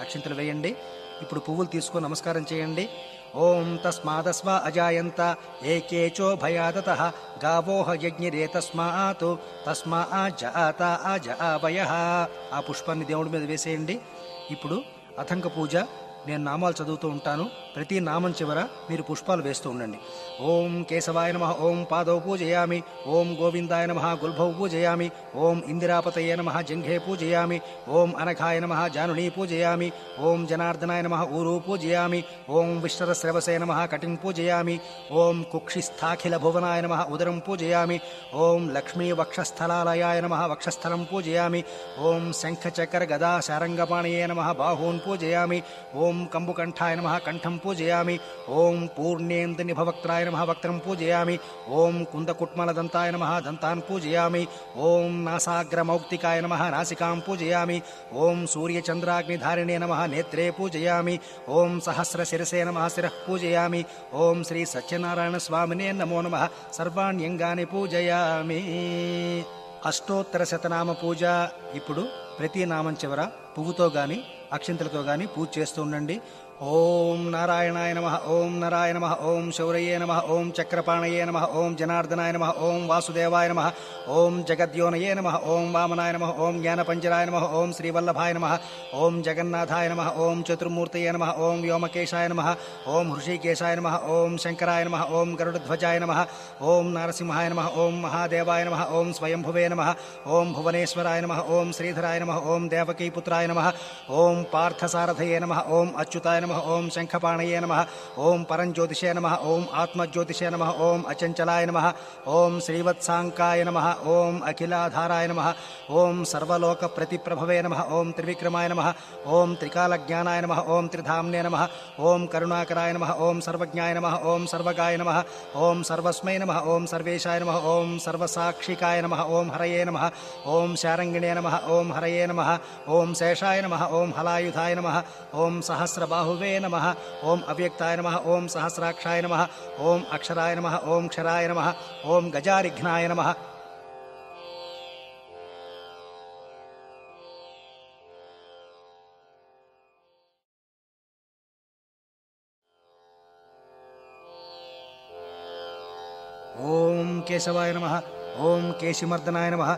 అక్షింతలు వేయండి. ఇప్పుడు పువ్వులు తీసుకొని నమస్కారం చేయండి. ఓం తస్మాదస్వ అజాయంత ఏకేచో భయాదతః గావోహ యజ్ఞిరే తస్మాతు తస్మాజాత అజావయః. ఆ పుష్పాన్ని దేవుడి మీద వేసేయండి. ఇప్పుడు అథంక పూజ. నేను నామాలు చదువుతూ ఉంటాను. ప్రతి నామం చివర మీరు పుష్పాలు వేస్తూ ఉండండి. ఓం కేశవాయ నమః. ఓం పాదౌ పూజయామి. ఓం గోవిందాయ నమః. గుల్భౌ పూజయామి. ఓం ఇందిరాపతయే నమః. జంఘే పూజయామి. ఓం అనఘాయ నమః. జానునీ పూజయామి. ఓం జనార్దనాయ నమః. ఊరు పూజయామి. ఓం విశ్వరస్రవసే నమః. కటిం పూజయామి. ఓం కుక్షిస్థాఖిల భువనాయ నమః. ఉదరం పూజయామి. ఓం లక్ష్మీ వక్షస్థలాలయాయ నమః. వక్షస్థలం పూజయామి. ఓం శంఖచక్ర గదా శారంగపాణయే నమః. బాహూన్ పూజయామి. ఓం కంబుకంఠాయ నమః. కంఠం పూజయామి. ఓం పూర్ణేందు నిభవక్త్రాయ నమః. వక్త్రం పూజయామి. ఓం కుందకుట్మలదంతాయ నమః. దంతాన్ పూజయామి. ఓం నాసాగ్రమౌక్తికాయ నమః. నాసికాం పూజయామి. ఓం సూర్యచంద్రాగ్నిధారిణే నమః. నేత్రే పూజయామి. ఓం సహస్రశిరసే నమః. శిరః పూజయామి. ఓం శ్రీ సత్యనారాయణ స్వామినే నమో నమః. సర్వాణ్యంగాని పూజయామి. అష్టోత్తర శతనామ పూజ. ఇప్పుడు ప్రతి నామం చివర పువ్వుతో గాని అక్షింతలతో గాని పూజ చేస్తూ ఉండండి. ఓం నారాయణాయ నమః, ఓం నరాయ నమః, ఓం శౌరయే నమః, ఓం చక్రపాణయే నమః, ఓం జనార్దనాయ నమః, ఓం వాసుదేవాయ నమః, ఓం జగద్యోనయే నమః, ఓం వామనాయ నమః, ఓం జ్ఞానపంజరాయ నమః, ఓం శ్రీవల్లభాయ నమః, ఓం జగన్నాథాయ నమః, ఓం చతుర్మూర్తయే నమః, ఓం వ్యోమకేశాయ నమః, ఓం హృషీకేశాయ నమః, ఓం శంకరాయ నమః, ఓం గరుడధ్వజాయ నమః, ఓం నరసింహాయ నమః, ఓం మహాదేవాయ నమః, ఓం స్వయంభువే నమః, ఓం భువనేశ్వరాయ నమః, ఓం శ్రీధరాయ నమః, ఓం దేవకీపుత్రాయ నమః, ఓం పార్థసారథయే నమః, ఓం అచ్యుతాయ నమః, ఓం శంఖపాణయే నమః, ఓం పరంజ్యోతిషే నమః, ఓం ఆత్మజ్యోతిషే నమః, ఓం అచంచలాయ నమః, ఓం శ్రీవత్సాంకాయ నమః, ఓం అఖిలాధారాయ నమః, ఓం సర్వలోక ప్రతిప్రభవే నమః, ఓం త్రివిక్రమాయ నమః, ఓం త్రికాలజ్ఞానాయ నమః, ఓం త్రిధామ్నే నమః, ఓం కరుణాకరాయ నమః, ఓం సర్వజ్ఞాయ నమః, ఓం సర్వగాయ నమః, ఓం సర్వస్మై నమః, ఓం సర్వేశాయ నమః, ఓం సర్వసాక్షికాయ నమః, ఓం హరయే నమః, ఓం శారంగిణే నమః, ఓం హరయే నమః, ఓం శేషాయ నమః, ఓం హలాయుధాయ నమః, ఓం సహస్రబాహువే నమః, ఓం అవ్యక్తాయ నమః, ఓం సహస్రాక్షాయ నమః, ఓం అక్షరాయ నమః, ఓం క్షరాయ నమః, ఓం గజారిఘ్నాయ నమః. ఓం కేశవాయ నమః, ఓం కేశిమర్దనాయ నమః,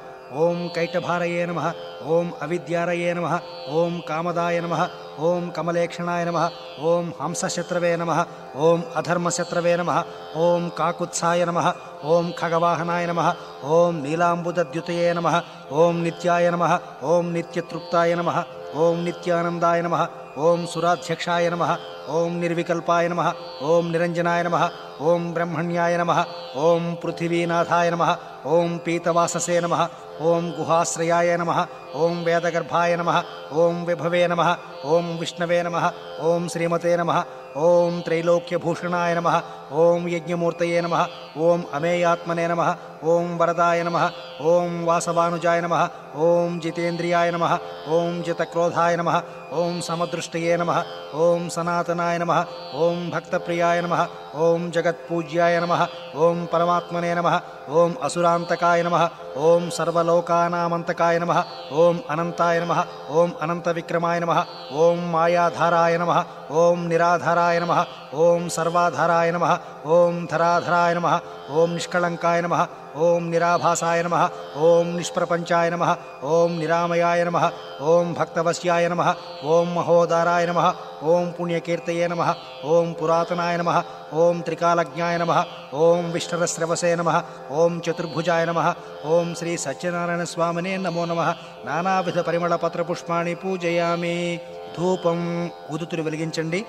ఓం కైటభారయే నమః, ఓం అవిద్యారయే నమః, ఓం కామదాయ నమః, ఓం కమలేక్షణాయ నమః, ఓం హంసశత్రవే నమః, ఓం అధర్మశత్రవే నమః, ఓం కాకుత్సాయ నమః, ఓం ఖగవాహనాయ నమః, ఓం నీలాంబుదద్యుతయే నమః, ఓం నిత్యాయ నమః, ఓం నిత్యతృప్తాయ నమః, ఓం నిత్యానందాయ నమః, ఓం సురాధ్యక్షాయ నమః, ఓం నిర్వికల్పాయ నమః, ఓం నిరంజనాయ నమః, ఓం బ్రహ్మణ్యాయ నమః, ఓం పృథివీనాథాయ నమః, ఓం పీతవాససే నమః, ఓం గుహాశ్రయాయ నమః, ఓం వేదగర్భాయ నమః, ఓం విభవే నమః, ఓం విష్ణవే నమః, ఓం శ్రీమతే నమః, ఓం త్రైలోక్యభూషణాయ నమః, ఓం యజ్ఞమూర్తయే నమః, ఓం అమేయాత్మనే నమః, ఓం వరదాయ నమః, ఓం వాసవానుజాయ నమః, ఓం జితేంద్రియాయ నమః, ఓం జితక్రోధాయ నమః, ఓం సమదృష్టయే నమః, ఓం సనాతనాయ నమః, ఓం భక్తప్రియాయ నమః, ఓం జగత్పూజ్యాయ నమః, ఓం పరమాత్మనే నమః, ఓం అసురాంతకాయ నమః, ఓం సర్వలోకానామంతకాయ నమః, ఓం అనంతాయ నమః, ఓం అనంతవిక్రమాయ నమః, ఓం మాయాధారాయ నమః, ఓం నిరాధారాయ నమః, ఓం సర్వాధారాయ నమః, ఓం ధరాధరాయ నమః, ఓం నిష్కళంకాయ నమః, ఓం నిరాభాసాయ నమః, ఓం నిష్ప్రపంచాయ నమః, ఓం నిరామయాయ నమః, ఓం భక్తవశ్యాయ నమః, ఓం మహోదారాయ నమః, ఓం పుణ్యకీర్తయే నమః, ఓం పురాతనాయ నమః, ఓం త్రికాలజ్ఞాయ నమః, ఓం విష్ణురస్రవసే నమః, ఓం చతుర్భుజాయ నమః, ఓం శ్రీ సత్యనారాయణ స్వామినే నమో నమః. నానావిధ పరిమళ పత్ర పుష్పాణి పూజయామి. ధూపం ఉదుతులు వెలిగించండి.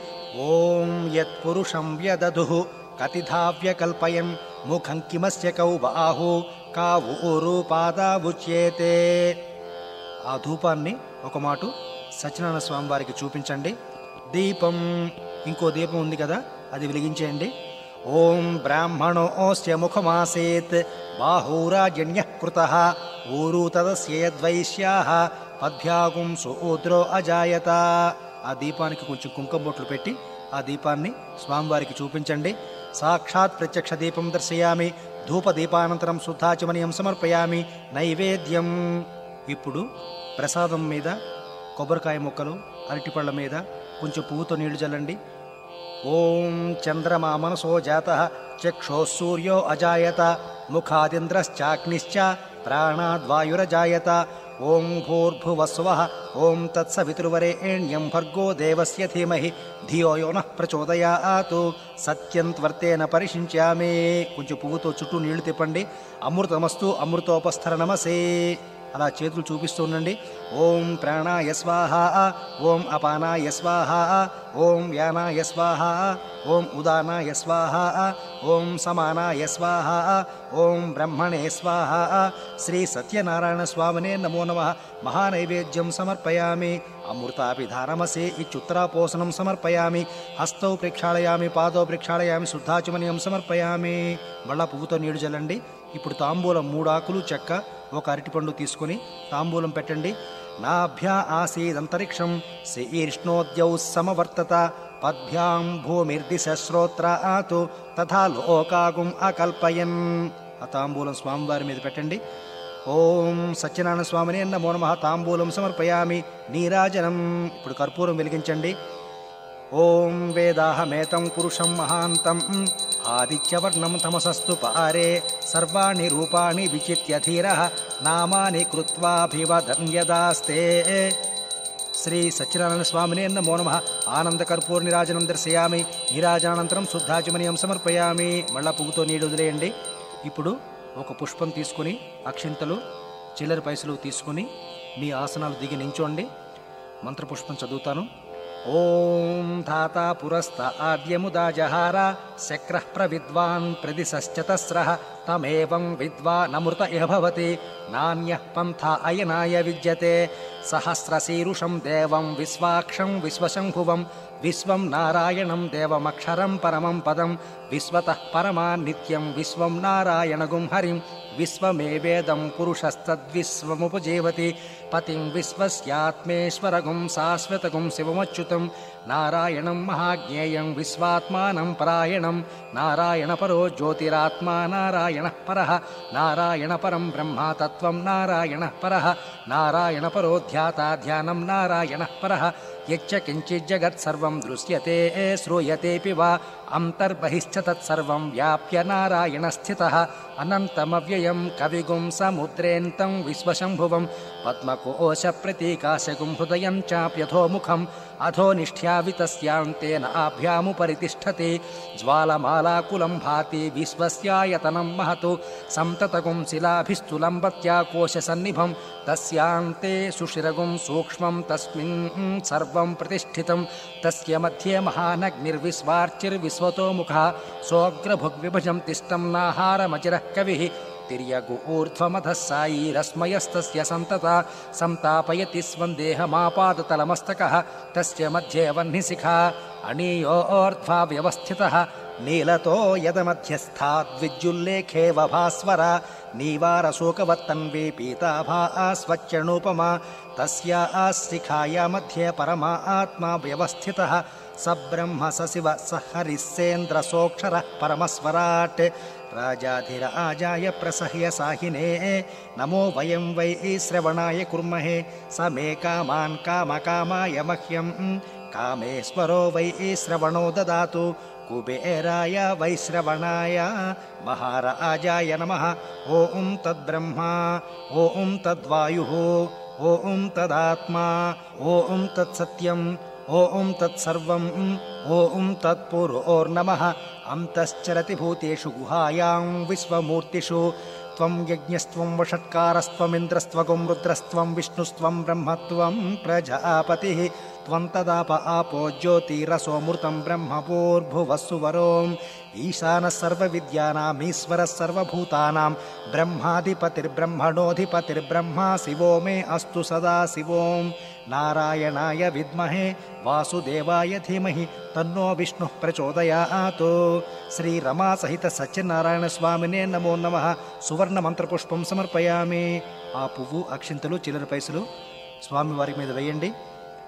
ఓం యత్పురుషం వ్యదధుః కతిధావ్యకల్పయన్ ముఖం కిమస్య కౌ బాహు కావూరు పాదావుచ్యేతే. ఆ ధూపాన్ని ఒక మాటు సత్యనారాయణ స్వామి వారికి చూపించండి. దీపం, ఇంకో దీపం ఉంది కదా, అది వెలిగించేయండి. ఓం బ్రాహ్మణోస్య ముఖమాసేత్ బాహూరాజన్యః కృతః ఊరు తదస్యేద్వైశ్యాః పద్భ్యాగుం సూద్రో అజాయత. ఆ దీపానికి కొంచెం కుంకుమ బొట్లు పెట్టి ఆ దీపాన్ని స్వామివారికి చూపించండి. సాక్షాత్ ప్రత్యక్ష దీపం దర్శయామి. ధూప దీపానంతరం శుద్ధాచమనీయం సమర్పయామి. నైవేద్యం. ఇప్పుడు ప్రసాదం మీద కొబ్బరికాయ ముక్కలు, అరటిపళ్ళ మీద కొంచెం పువ్వుతో నీళ్లు చల్లండి. ఓం చంద్రమా మనసో జాతః చక్షో సూర్యో అజాయత ముఖాదింద్రశ్చాగ్నిశ్చ ప్రాణాద్వాయురజాయత. ఓం భూర్భువస్వః ఓం తత్సవితుర్వరేణ్యం భర్గో దేవస్య ధీమహి ధియో యో నః ప్రచోదయాత్. సత్యం త్వర్తేన పరిశించామి. కొంచెం పువ్వుతో చుట్టూ నీళ్లు తిప్పండి. అమృతమస్తు అమృతోపస్థరణమసే. అలా చేతులు చూపిస్తూ ఉండండి. ఓం ప్రాణాయ స్వాహ, ఓం అపానాయ స్వాహ, ఓం వ్యానాయ స్వాహ, ఓం ఉదానాయ స్వాహ, ఓం సమానాయ స్వాహ, ఓం బ్రహ్మణే స్వాహ. శ్రీ సత్యనారాయణ స్వామినే నమో నమః. మహానైవేద్యం సమర్పయామి. అమృతాభిధారమసే ఇత్యుత్తరాపోసనం సమర్పయామి. హస్తౌ ప్రేక్షాళయామి, పాదౌ ప్రేక్షాళయామి, శుద్ధాచమనీయం సమర్పయామి. మళ్ళా పువ్వుతో నీడు చల్లండి. ఇప్పుడు తాంబూలం 3 ఆకులు, చెక్క, ఒక అరటిపండు తీసుకుని తాంబూలం పెట్టండి. నాభ్యా ఆసీదంతరిక్షం శీర్ష్ణోద్యౌ సమవర్తత పద్భ్యాం భూమిర్దిశ్రోత్రాత్ తథా లోకాగుం అకల్పయన్. ఆ తాంబూలం స్వామివారి మీద పెట్టండి. ఓం సత్యనారాయణ స్వామినే నమో నమః. తాంబూలం సమర్పయామి. నీరాజనం. ఇప్పుడు కర్పూరం వెలిగించండి. ఓం వేదాహమేతం పురుషం మహాంతం ఆదిత్యవర్ణం తమసస్తు పారే సర్వాణి రూపాణి విచిత్య ధీరః నామాని కృత్వాభివదన్యదాస్తే. శ్రీ సత్యనారాయణ స్వామినే నమో నమః. ఆనందకర్పూర నిరాజనం దర్శయామి. నీరాజనానంతరం శుద్ధాచమనీయం సమర్పయామి. మళ్ళా పువ్వుతో నీడు వదిలేయండి. ఇప్పుడు ఒక పుష్పం తీసుకుని అక్షింతలు చిల్లర పైసలు తీసుకుని మీ ఆసనాలు దిగి నించోండి. మంత్రపుష్పం చదువుతాను. ఓం ధాతా పురస్త ఆద్యముదా జహార శక్రః ప్రవిద్వాన్ ప్రదిశశ్చతస్రః తమేవం విద్వానమృత ఇహ భవతి నాన్యః పంథా అయనాయ విద్యతే. సహస్రశీరుషం దేవం విశ్వాక్షం విశ్వశంభువం విశ్వం నారాయణం దేవమక్షరం పరమం పదం విశ్వతః పరమా నిత్యం విశ్వం నారాయణగుం హరిం విశ్వమేవేదం పురుషస్తద్విశ్వముపజీవతి పతిం విశ్వస్యాత్మేశ్వరగుం శాశ్వతగుం శివమచ్యుతం నారాయణం మహాజ్ఞేయం విశ్వాత్మానం పరాయణం నారాయణ పరో జ్యోతిరాత్మా నారాయణ పరః నారాయణ పరం బ్రహ్మ తత్వం నారాయణ పరః నారాయణ పరో ధ్యాతా ధ్యానం నారాయణ పరః యచ్చ కించిజ్జగత్ సర్వం దృశ్యతే శ్రూయతేపి వా అంతర్బహిశ్చ తత్సర్వం వ్యాప్య నారాయణ స్థితః అనంతమవ్యయం కవిగుం సముద్రేంతం విశ్వశంభువం పద్మకోశ ప్రతీకాశగుం హృదయం చాప్యథోముఖం అధో నిష్ఠ్యావితస్యాంతేన ఆభ్యాముపరితిష్ఠతి జ్వాలమాలాకులం భాతి విశ్వస్యాయతనం మహతు సంతతగుం శిలాభిస్థులంబత్యా కోశసన్నిభం తస్యాంతే సుషిరగుం సూక్ష్మం తస్మిన్ సర్వం ప్రతిష్ఠితం తస్య మధ్యే మహానగ్నిర్విశ్వార్చిర్విశ్వతో ముఖః సోగ్రభుగ్విభజం తిష్టం నాహారమచిరః కవిః తిర్యగు ఊర్ధ్వమధః సాయీరస్మయస్తస్య సంతతా సంతాపయతి స్వందేహమాపాదతలమస్తకః తస్య మధ్యే వహ్నిశిఖా అణీయోర్ధ్వా వ్యవస్థితః నీలతో యదమధ్యస్థాద్విద్యుల్లేఖేవ భాస్వర నీవారశోకవత్తన్వే పీతాభా స్వచ్ఛనూపమా తస్యా శిఖాయా మధ్యే పరమా ఆత్మా వ్యవస్థితః సబ్రహ్మ సశివ సహరిస్సేంద్రసోక్షరః పరమస్వరాట్ రాజాధిరాజాయ ప్రసహ్య సాహినే నమో వయం వై శ్రవణాయ కుర్మహే స మే కామాన్ కామకామాయ మహ్యం కామేశ్వరో వై శ్రవణో దదాతు కుబేరాయ వైశ్రవణాయ మహారాజాయ నమః. ఓం తద్బ్రహ్మ ఓం తద్వాయుః ఓం తదాత్మా ఓం తత్సత్యం ఓం తత్సర్వం ఓం తత్పురోర్నమః. అంతశ్చరతి భూతేషు గుహాయాం విశ్వమూర్తిషు త్వం యజ్ఞస్త్వం వషట్కారస్త్వమింద్రస్త్వగుం రుద్రస్త్వం విష్ణుస్త్వం బ్రహ్మత్వం ప్రజాపతిః త్వం తదాప ఆపో జ్యోతిరసోమృతం బ్రహ్మభూర్భువస్సువరోం ఈశానः సర్వవిద్యానామీశ్వరः సర్వభూతానాం బ్రహ్మాధిపతిర్బ్రహ్మణోధిపతిర్బ్రహ్మ శివో మే అస్తు సదా శివోం నారాయణాయ విద్మహే వాసుదేవాయ ధీమహి తన్నో విష్ణుః ప్రచోదయాత్. శ్రీ రమా సహిత సత్యనారాయణ స్వామినే నమో నమః. సువర్ణ మంత్రపుష్పం సమర్పయామి. ఆ పువ్వు అక్షింతలు చిల్లర పైసలు స్వామివారి మీద వేయండి.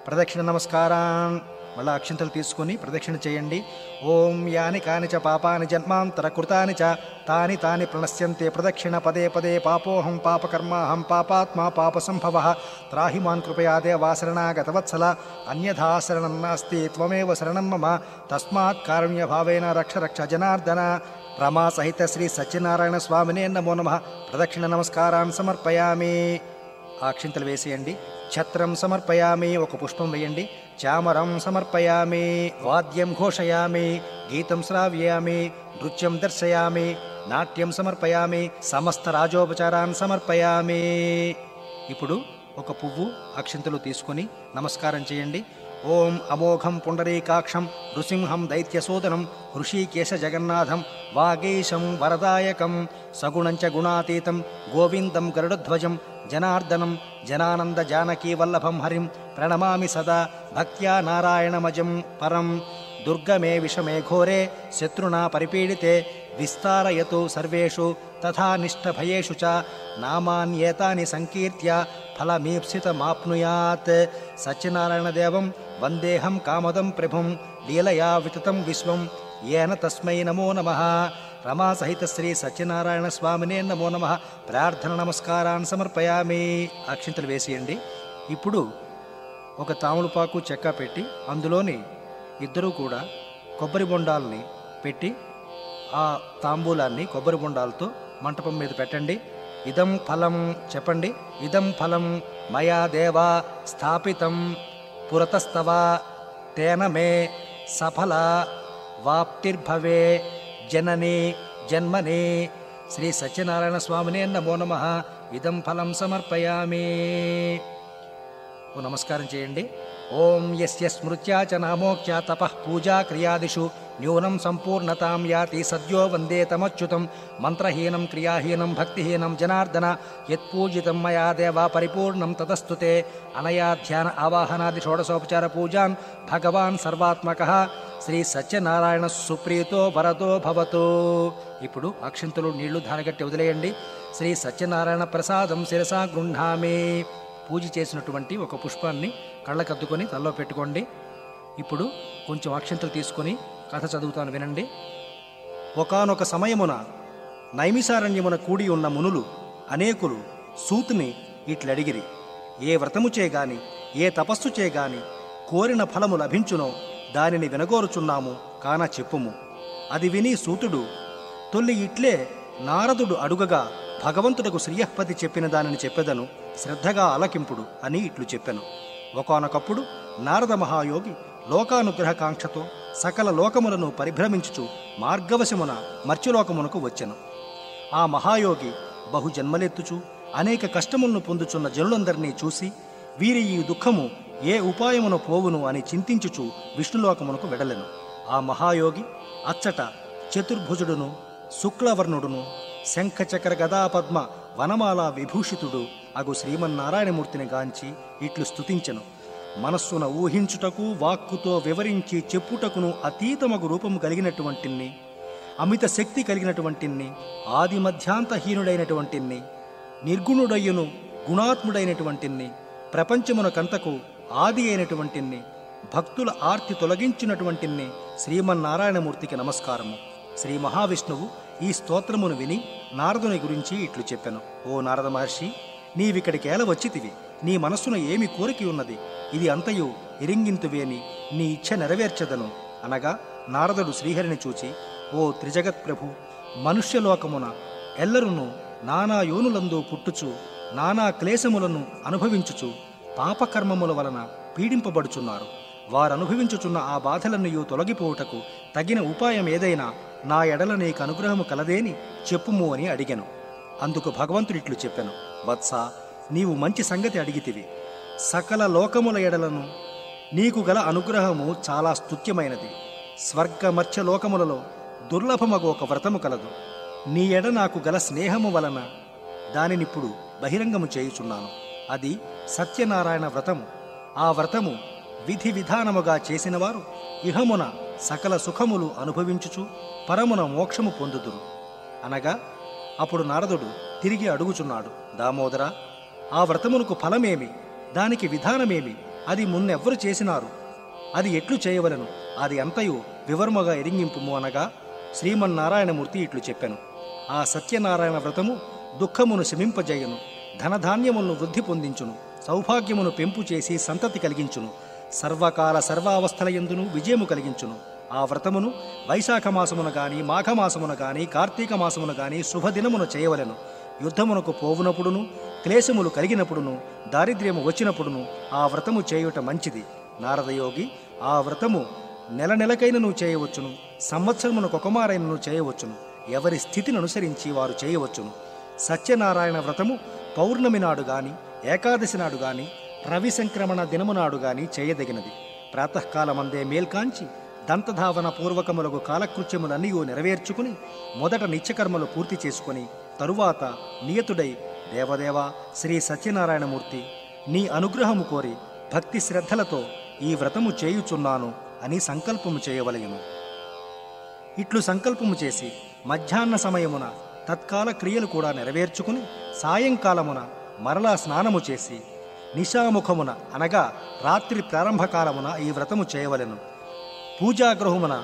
ప్రదక్షిణ నమస్కారం. మళ్ళా అక్షింతలు తీసుకొని ప్రదక్షిణ చేయండి. ఓం యాని కాని చ పాపాని జన్మాంతర కృతాని చ తాని తాని ప్రణశ్యంతే ప్రదక్షిణ పదే పదే పాపోహం పాపకర్మాహం పాపాత్మా పాపసంభవః త్రాహి మాన్ కృపయా దేవా శరణాగతవత్సల అన్యథా శరణం నాస్తి త్వమేవ శరణం మమ తస్మాత్ కారుణ్యభావేన రక్ష రక్ష జనార్దన. రమా సహిత శ్రీ సత్యనారాయణ స్వామినే నమో నమః. ప్రదక్షిణ నమస్కారాన్ని సమర్పయామి. అక్షింతలు వేసేయండి. ఛత్రం సమర్పయామి. ఒక పుష్పం వేయండి. చామరం సమర్పయామి. వాద్యం ఘోషయామి. గీతం శ్రావ్యామి. నృత్యం దర్శయామి. నాట్యం సమర్పయామి. సమస్త రాజోపచారాన్ని సమర్పయామి. ఇప్పుడు ఒక పువ్వు అక్షింతలు తీసుకొని నమస్కారం చేయండి. ఓం అమోఘం పుండరీకాక్షం నృసింహం దైత్యసోదనం హృషీకేశ జగన్నాథం వాగీశం వరదాయకం సగుణంచ గుణాతీతం గోవిందం గరుడధ్వజం జనార్దనం జనానంద జానకీ వల్లభం హరిం ప్రణమామి సదా భక్త్యా నారాయణమజం పరం. దుర్గమే విషమే ఘోరే శత్రునా పరిపీడితే విస్తారయతు సర్వేషు తథా నిష్ఠభయేషు చ నామాన్యేతాని సంకీర్త్య ఫలమీప్సితమాప్నుయాత్. సత్యనారాయణదేవం వందేహం కామదం ప్రభుం లీలయా వితతం విశ్వం ఏన తస్మై నమో నమః. రమాసహిత శ్రీ సత్యనారాయణ స్వామినే నమో నమః. ప్రార్థన నమస్కారాన్ని సమర్పయామి. అక్షింతలు వేసేయండి. ఇప్పుడు ఒక తాములపాకు చెక్క పెట్టి అందులోని ఇద్దరూ కూడా కొబ్బరి బొండాలని పెట్టి ఆ తాంబూలాన్ని కొబ్బరి బొండాలతో మంటపం మీద పెట్టండి. ఇదం ఫలం చెప్పండి. ఇదం ఫలం మయా దేవా స్థాపితం పురతస్తవ తేన మే సఫల వాప్తిర్భవే జనని జన్మని. శ్రీ సత్యనారాయణ స్వామినే నమో నమః. ఇదం ఫలం సమర్పయామి. ఓ నమస్కారం చేయండి. ఓం యస్య స్మృత్యా చ నామోక్త్యా తపః పూజా క్రియాదిషు న్యూనం సంపూర్ణతాం యాతి సద్యో వందే తమచ్యుతం. మంత్రహీనం క్రియాహీనం భక్తిహీనం జనార్దన యత్పూజితం మయా దేవ పరిపూర్ణం తదస్తుతే. అనయా ధ్యాన ఆవాహనాది షోడశోపచార పూజాన్ భగవాన్ సర్వాత్మకః శ్రీ సత్యనారాయణ సుప్రీతో వరదో భవతు. ఇప్పుడు అక్షింతలు నీళ్లు ధారగట్టి వదిలేయండి. శ్రీ సత్యనారాయణ ప్రసాదం శిరసా గృహ్ణామి. పూజ చేసినటువంటి ఒక పుష్పాన్ని కళ్ళకద్దుకొని తల్లో పెట్టుకోండి. ఇప్పుడు కొంచెం అక్షింతలు తీసుకొని కథ చదువుతాను వినండి. ఒకానొక సమయమున నైమిసారణ్యమున కూడి ఉన్న మునులు అనేకులు సూతుని ఇట్లడిగిరి. ఏ వ్రతము చేగాని ఏ తపస్సు చేగాని కోరిన ఫలము లభించునో దానిని వినగోరుచున్నాము కాన చెప్పుము. అది విని సూతుడు తొల్లి ఇట్లే నారదుడు అడుగగా భగవంతుడకు శ్రీయఃపతి చెప్పిన దానిని చెప్పెదను, శ్రద్ధగా ఆలకింపుడు అని ఇట్లు చెప్పెను. ఒకానొకప్పుడు నారద మహాయోగి లోకానుగ్రహకాంక్షతో సకల లోకములను పరిభ్రమించుచు మార్గవశమున మర్త్యలోకమునకు వచ్చెను. ఆ మహాయోగి బహుజన్మలెత్తుచు అనేక కష్టములను పొందుచున్న జనులందరినీ చూసి వీరి ఈ దుఃఖము ఏ ఉపాయమున పోవును అని చింతించుచు విష్ణులోకమునకు వెడలెను. ఆ మహాయోగి అచ్చట చతుర్భుజుడును శుక్లవర్ణుడును శంఖచక్ర గదాపద్మ వనమాల విభూషితుడు అగు శ్రీమన్నారాయణమూర్తిని గాంచి ఇట్లు స్తుతించెను. మనస్సున ఊహించుటకు వాక్కుతో వివరించి చెప్పుటకును అతీతమగు రూపము కలిగినటువంటిని, అమిత శక్తి కలిగినటువంటిని, ఆది మధ్యాంతహీనుడైనటువంటిని, నిర్గుణుడయ్యును గుణాత్ముడైనటువంటిని, ప్రపంచమునకంతకు ఆది అయినటువంటిని, భక్తుల ఆర్తి తొలగించినటువంటిని శ్రీమన్నారాయణమూర్తికి నమస్కారము. శ్రీ మహావిష్ణువు ఈ స్తోత్రమును విని నారదుని గురించి ఇట్లు చెప్పెను. ఓ నారద మహర్షి, నీవిక్కడికేల వచ్చితివి? నీ మనస్సున ఏమి కోరిక ఉన్నది? ఇది అంతయు ఎరింగింతువేని నీ ఇచ్ఛ నెరవేర్చదను అనగా నారదుడు శ్రీహరిని చూచి, ఓ త్రిజగత్ప్రభు, మనుష్యలోకమున ఎల్లరును నానా యోనులందు పుట్టుచు నానా క్లేశములను అనుభవించుచు పాపకర్మముల వలన పీడింపబడుచున్నారు. వారనుభవించుచున్న ఆ బాధలన్నయూ తొలగిపోవుటకు తగిన ఉపాయం ఏదైనా నా ఎడల నీకు అనుగ్రహము కలదేని చెప్పుము అని అడిగెను. అందుకు భగవంతుడిట్లు చెప్పెను, వత్స, నీవు మంచి సంగతి అడిగితివి. సకల లోకముల ఎడలను నీకు గల అనుగ్రహము చాలా స్తుత్యమైనది. స్వర్గమర్త్యలోకములలో దుర్లభమగు ఒక వ్రతము కలదు. నీ ఎడ నాకు గల స్నేహము వలన దానినిప్పుడు బహిరంగము చేయుచున్నాను. అది సత్యనారాయణ వ్రతము. ఆ వ్రతము విధి విధానముగా చేసినవారు ఇహమున సకల సుఖములు అనుభవించుచు పరమున మోక్షము పొందుదురు అనగా, అప్పుడు నారదుడు తిరిగి అడుగుచున్నాడు, దామోదర, ఆ వ్రతమునకు ఫలమేమి? దానికి విధానమేమి? అది మున్నెవ్వరు చేసినారు? అది ఎట్లు చేయవలను? అది అంతయు వివరముగా ఎరింగింపుము అనగా శ్రీమన్నారాయణమూర్తి ఇట్లు చెప్పెను. ఆ సత్యనారాయణ వ్రతము దుఃఖమును శమింపజేయును, ధనధాన్యములను వృద్ధి పొందించును, సౌభాగ్యమును పెంపు చేసి సంతతి కలిగించును, సర్వకాల సర్వావస్థలయందును విజయము కలిగించును. ఆ వ్రతమును వైశాఖ మాసమున గాని మాఘమాసమున గాని కార్తీక మాసమున గాని శుభదినమున చేయవలెను. యుద్ధమునకు పోవునప్పుడును క్లేశములు కలిగినప్పుడును దారిద్ర్యము వచ్చినప్పుడును ఆ వ్రతము చేయుట మంచిది. నారదయోగి, ఆ వ్రతము నెల నెలకైనను చేయవచ్చును, సంవత్సరమునకొకమారైనను చేయవచ్చును. ఎవరి స్థితిని అనుసరించి వారు చేయవచ్చును. సత్యనారాయణ వ్రతము పౌర్ణమి నాడు గాని ఏకాదశి నాడు గాని రవి సంక్రమణ దినమునాడు గాని చేయదగినది. ప్రాతకాలమందే మేల్కాంచి దంతధావన పూర్వకములకు కాలకృత్యములన్నీ నెరవేర్చుకుని మొదట నిత్యకర్మలు పూర్తి చేసుకుని తరువాత నియతుడై, దేవదేవ శ్రీ సత్యనారాయణమూర్తి, నీ అనుగ్రహము కోరి భక్తి శ్రద్ధలతో ఈ వ్రతము చేయుచున్నాను అని సంకల్పము చేయవలెను. ఇట్లు సంకల్పము చేసి మధ్యాహ్న సమయమున తత్కాల క్రియలు కూడా నెరవేర్చుకుని సాయంకాలమున మరలా స్నానము చేసి నిశాముఖమున అనగా రాత్రి ప్రారంభకాలమున ఈ వ్రతము చేయవలెను. పూజాగృహమున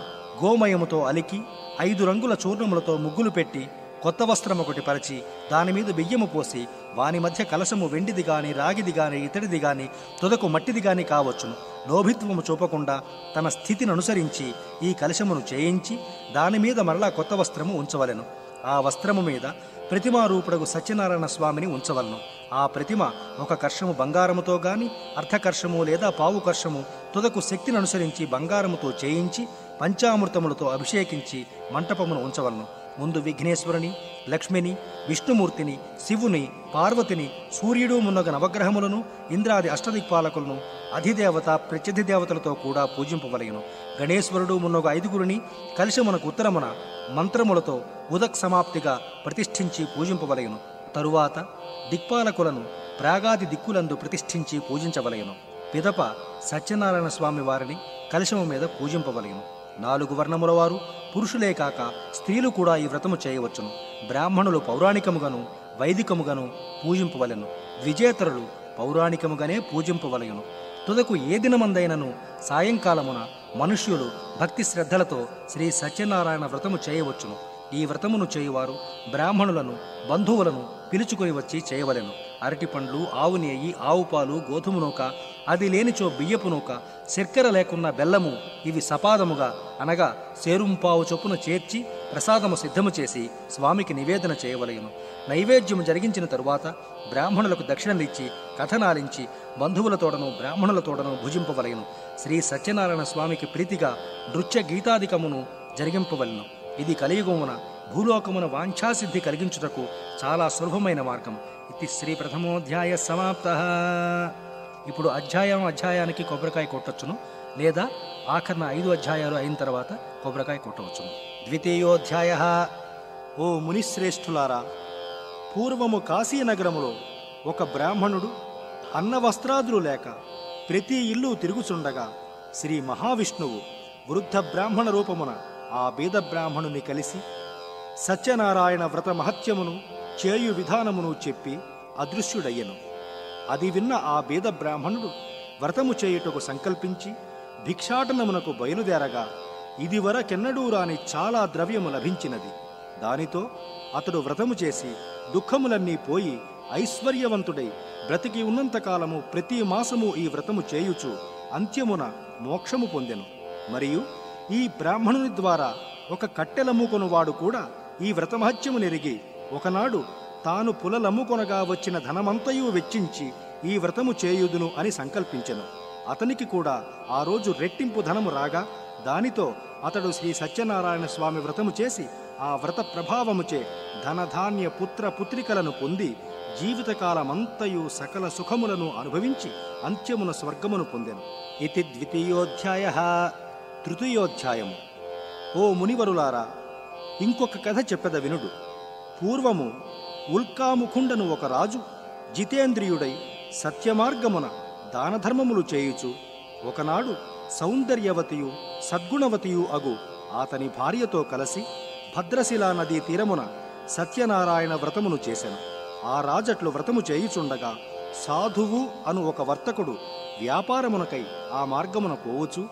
గోమయముతో అలికి 5 రంగుల చూర్ణములతో ముగ్గులు పెట్టి కొత్త వస్త్రం ఒకటి పరిచి దానిమీద బియ్యము పోసి వాని మధ్య కలశము వెండిది గాని రాగిది గాని ఇతడిది గాని తుదకు మట్టిది గాని కావచ్చును. లోభిత్వము చూపకుండా తన స్థితిని అనుసరించి ఈ కలశమును చేయించి దానిమీద మరలా కొత్త వస్త్రము ఉంచవలెను. ఆ వస్త్రము మీద ప్రతిమారూపుడగు సత్యనారాయణ స్వామిని ఉంచవలను. ఆ ప్రతిమ ఒక కర్షము బంగారముతో గాని అర్ధకర్షము లేదా పావు కర్షము తుదకు శక్తిని అనుసరించి బంగారముతో చేయించి పంచామృతములతో అభిషేకించి మంటపమును ఉంచవలను. ముందు విఘ్నేశ్వరుని, లక్ష్మిని, విష్ణుమూర్తిని, శివుని, పార్వతిని, సూర్యుడు మున్నగ నవగ్రహములను, ఇంద్రాది అష్టదిక్పాలకులను, అధిదేవత ప్రత్యధిదేవతలతో కూడా పూజింపవలయను. గణేశ్వరుడు మున్నగ 5గురిని కలశమునకు ఉత్తరమున మంత్రములతో ఉదక్ సమాప్తిగా ప్రతిష్ఠించి పూజింపవలయను. తరువాత దిక్పాలకులను ప్రాగాది దిక్కులందు ప్రతిష్ఠించి పూజించవలయను. పిదప సత్యనారాయణ స్వామి వారిని కలశము మీద పూజింపవలయను. 4 వర్ణముల వారు పురుషులే కాక స్త్రీలు కూడా ఈ వ్రతము చేయవచ్చును. బ్రాహ్మణులు పౌరాణికముగాను వైదికముగాను పూజింపవలెను. ద్విజేతరులు పౌరాణికముగానే పూజింపవలయను. తుదకు ఏ దినమందైనను సాయంకాలమున మనుష్యులు భక్తి శ్రద్ధలతో శ్రీ సత్యనారాయణ వ్రతము చేయవచ్చును. ఈ వ్రతమును చేయువారు బ్రాహ్మణులను బంధువులను పిలుచుకొని వచ్చి చేయవలెను. అరటిపండ్లు, ఆవు నెయ్యి, ఆవు పాలు, గోధుమ నూక, అది లేనిచో బియ్యపు నూక, శర్కర లేకున్న బెల్లము ఇవి సపాదముగా అనగా సేరుంపావు చొప్పున చేర్చి ప్రసాదము సిద్ధము చేసి స్వామికి నివేదన చేయవలయను. నైవేద్యము జరిగించిన తరువాత బ్రాహ్మణులకు దక్షిణలిచ్చి కథనాలించి బంధువులతోడను బ్రాహ్మణులతోడను భుజింపవలయను. శ్రీ సత్యనారాయణ స్వామికి ప్రీతిగా నృత్య గీతాదికమును జరిగింపవలెను. ఇది కలియుగమున భూలోకమున వాంఛాసిద్ధి కలిగించుటకు చాలా సులభమైన మార్గం. ఇది శ్రీ ప్రథమోధ్యాయ సమాప్త. ఇప్పుడు అధ్యాయానికి కొబ్బరికాయ కొట్టొచ్చును, లేదా ఆఖరణ 5 అధ్యాయాలు అయిన తర్వాత కొబ్బరికాయ కొట్టవచ్చును. ద్వితీయోధ్యాయ. ఓ మునిశ్రేష్ఠులారా, పూర్వము కాశీనగరములో ఒక బ్రాహ్మణుడు అన్నవస్త్రాదులు లేక ప్రతి ఇల్లు తిరుగుచుండగా శ్రీ మహావిష్ణువు వృద్ధ బ్రాహ్మణ రూపమున ఆ బీద బ్రాహ్మణుని కలిసి సత్యనారాయణ వ్రత మహత్యమును చేయు విధానమును చెప్పి అదృశ్యుడయ్యను. అది విన్న ఆ బీద బ్రాహ్మణుడు వ్రతము చేయుటకు సంకల్పించి భిక్షాటనమునకు బయలుదేరగా ఇదివరకెన్నడూ రాని చాలా ద్రవ్యము లభించినది. దానితో అతడు వ్రతము చేసి దుఃఖములన్నీ పోయి ఐశ్వర్యవంతుడై బ్రతికి ఉన్నంతకాలము ప్రతి మాసము ఈ వ్రతము చేయుచు అంత్యమున మోక్షము పొందెను. మరియు ఈ బ్రాహ్మణుని ద్వారా ఒక కట్టెలమ్ముకొనువాడు కూడా ఈ వ్రతమహత్యము నెరిగి ఒకనాడు తాను పులలమ్ముకొనగా వచ్చిన ధనమంతయు వెచ్చించి ఈ వ్రతము చేయుదును అని సంకల్పించెను. అతనికి కూడా ఆ రోజు రెట్టింపు ధనము రాగా దానితో అతడు శ్రీ సత్యనారాయణ స్వామి వ్రతము చేసి ఆ వ్రత ప్రభావముచే ధనధాన్య పుత్ర పుత్రికలను పొంది జీవితకాలమంతయు సకల సుఖములను అనుభవించి అంత్యమున స్వర్గమును పొందెను. ఇది ద్వితీయోధ్యాయ. తృతీయోధ్యాయము. ఓ మునివరులారా, ఇంకొక కథ చెప్పెద వినుడు. పూర్వము ఉల్కాముఖుండను ఒక రాజు జితేంద్రియుడై సత్యమార్గమున దానధర్మములు చేయుచు ఒకనాడు సౌందర్యవతియు సద్గుణవతియు అగు అతని భార్యతో కలిసి భద్రశిలా నదీ తీరమున సత్యనారాయణ వ్రతమును చేసెను. ఆ రాజట్లు వ్రతము చేయుచుండగా సాధువు అను ఒక వర్తకుడు వ్యాపారమునకై ఆ మార్గమున పోవచ్చు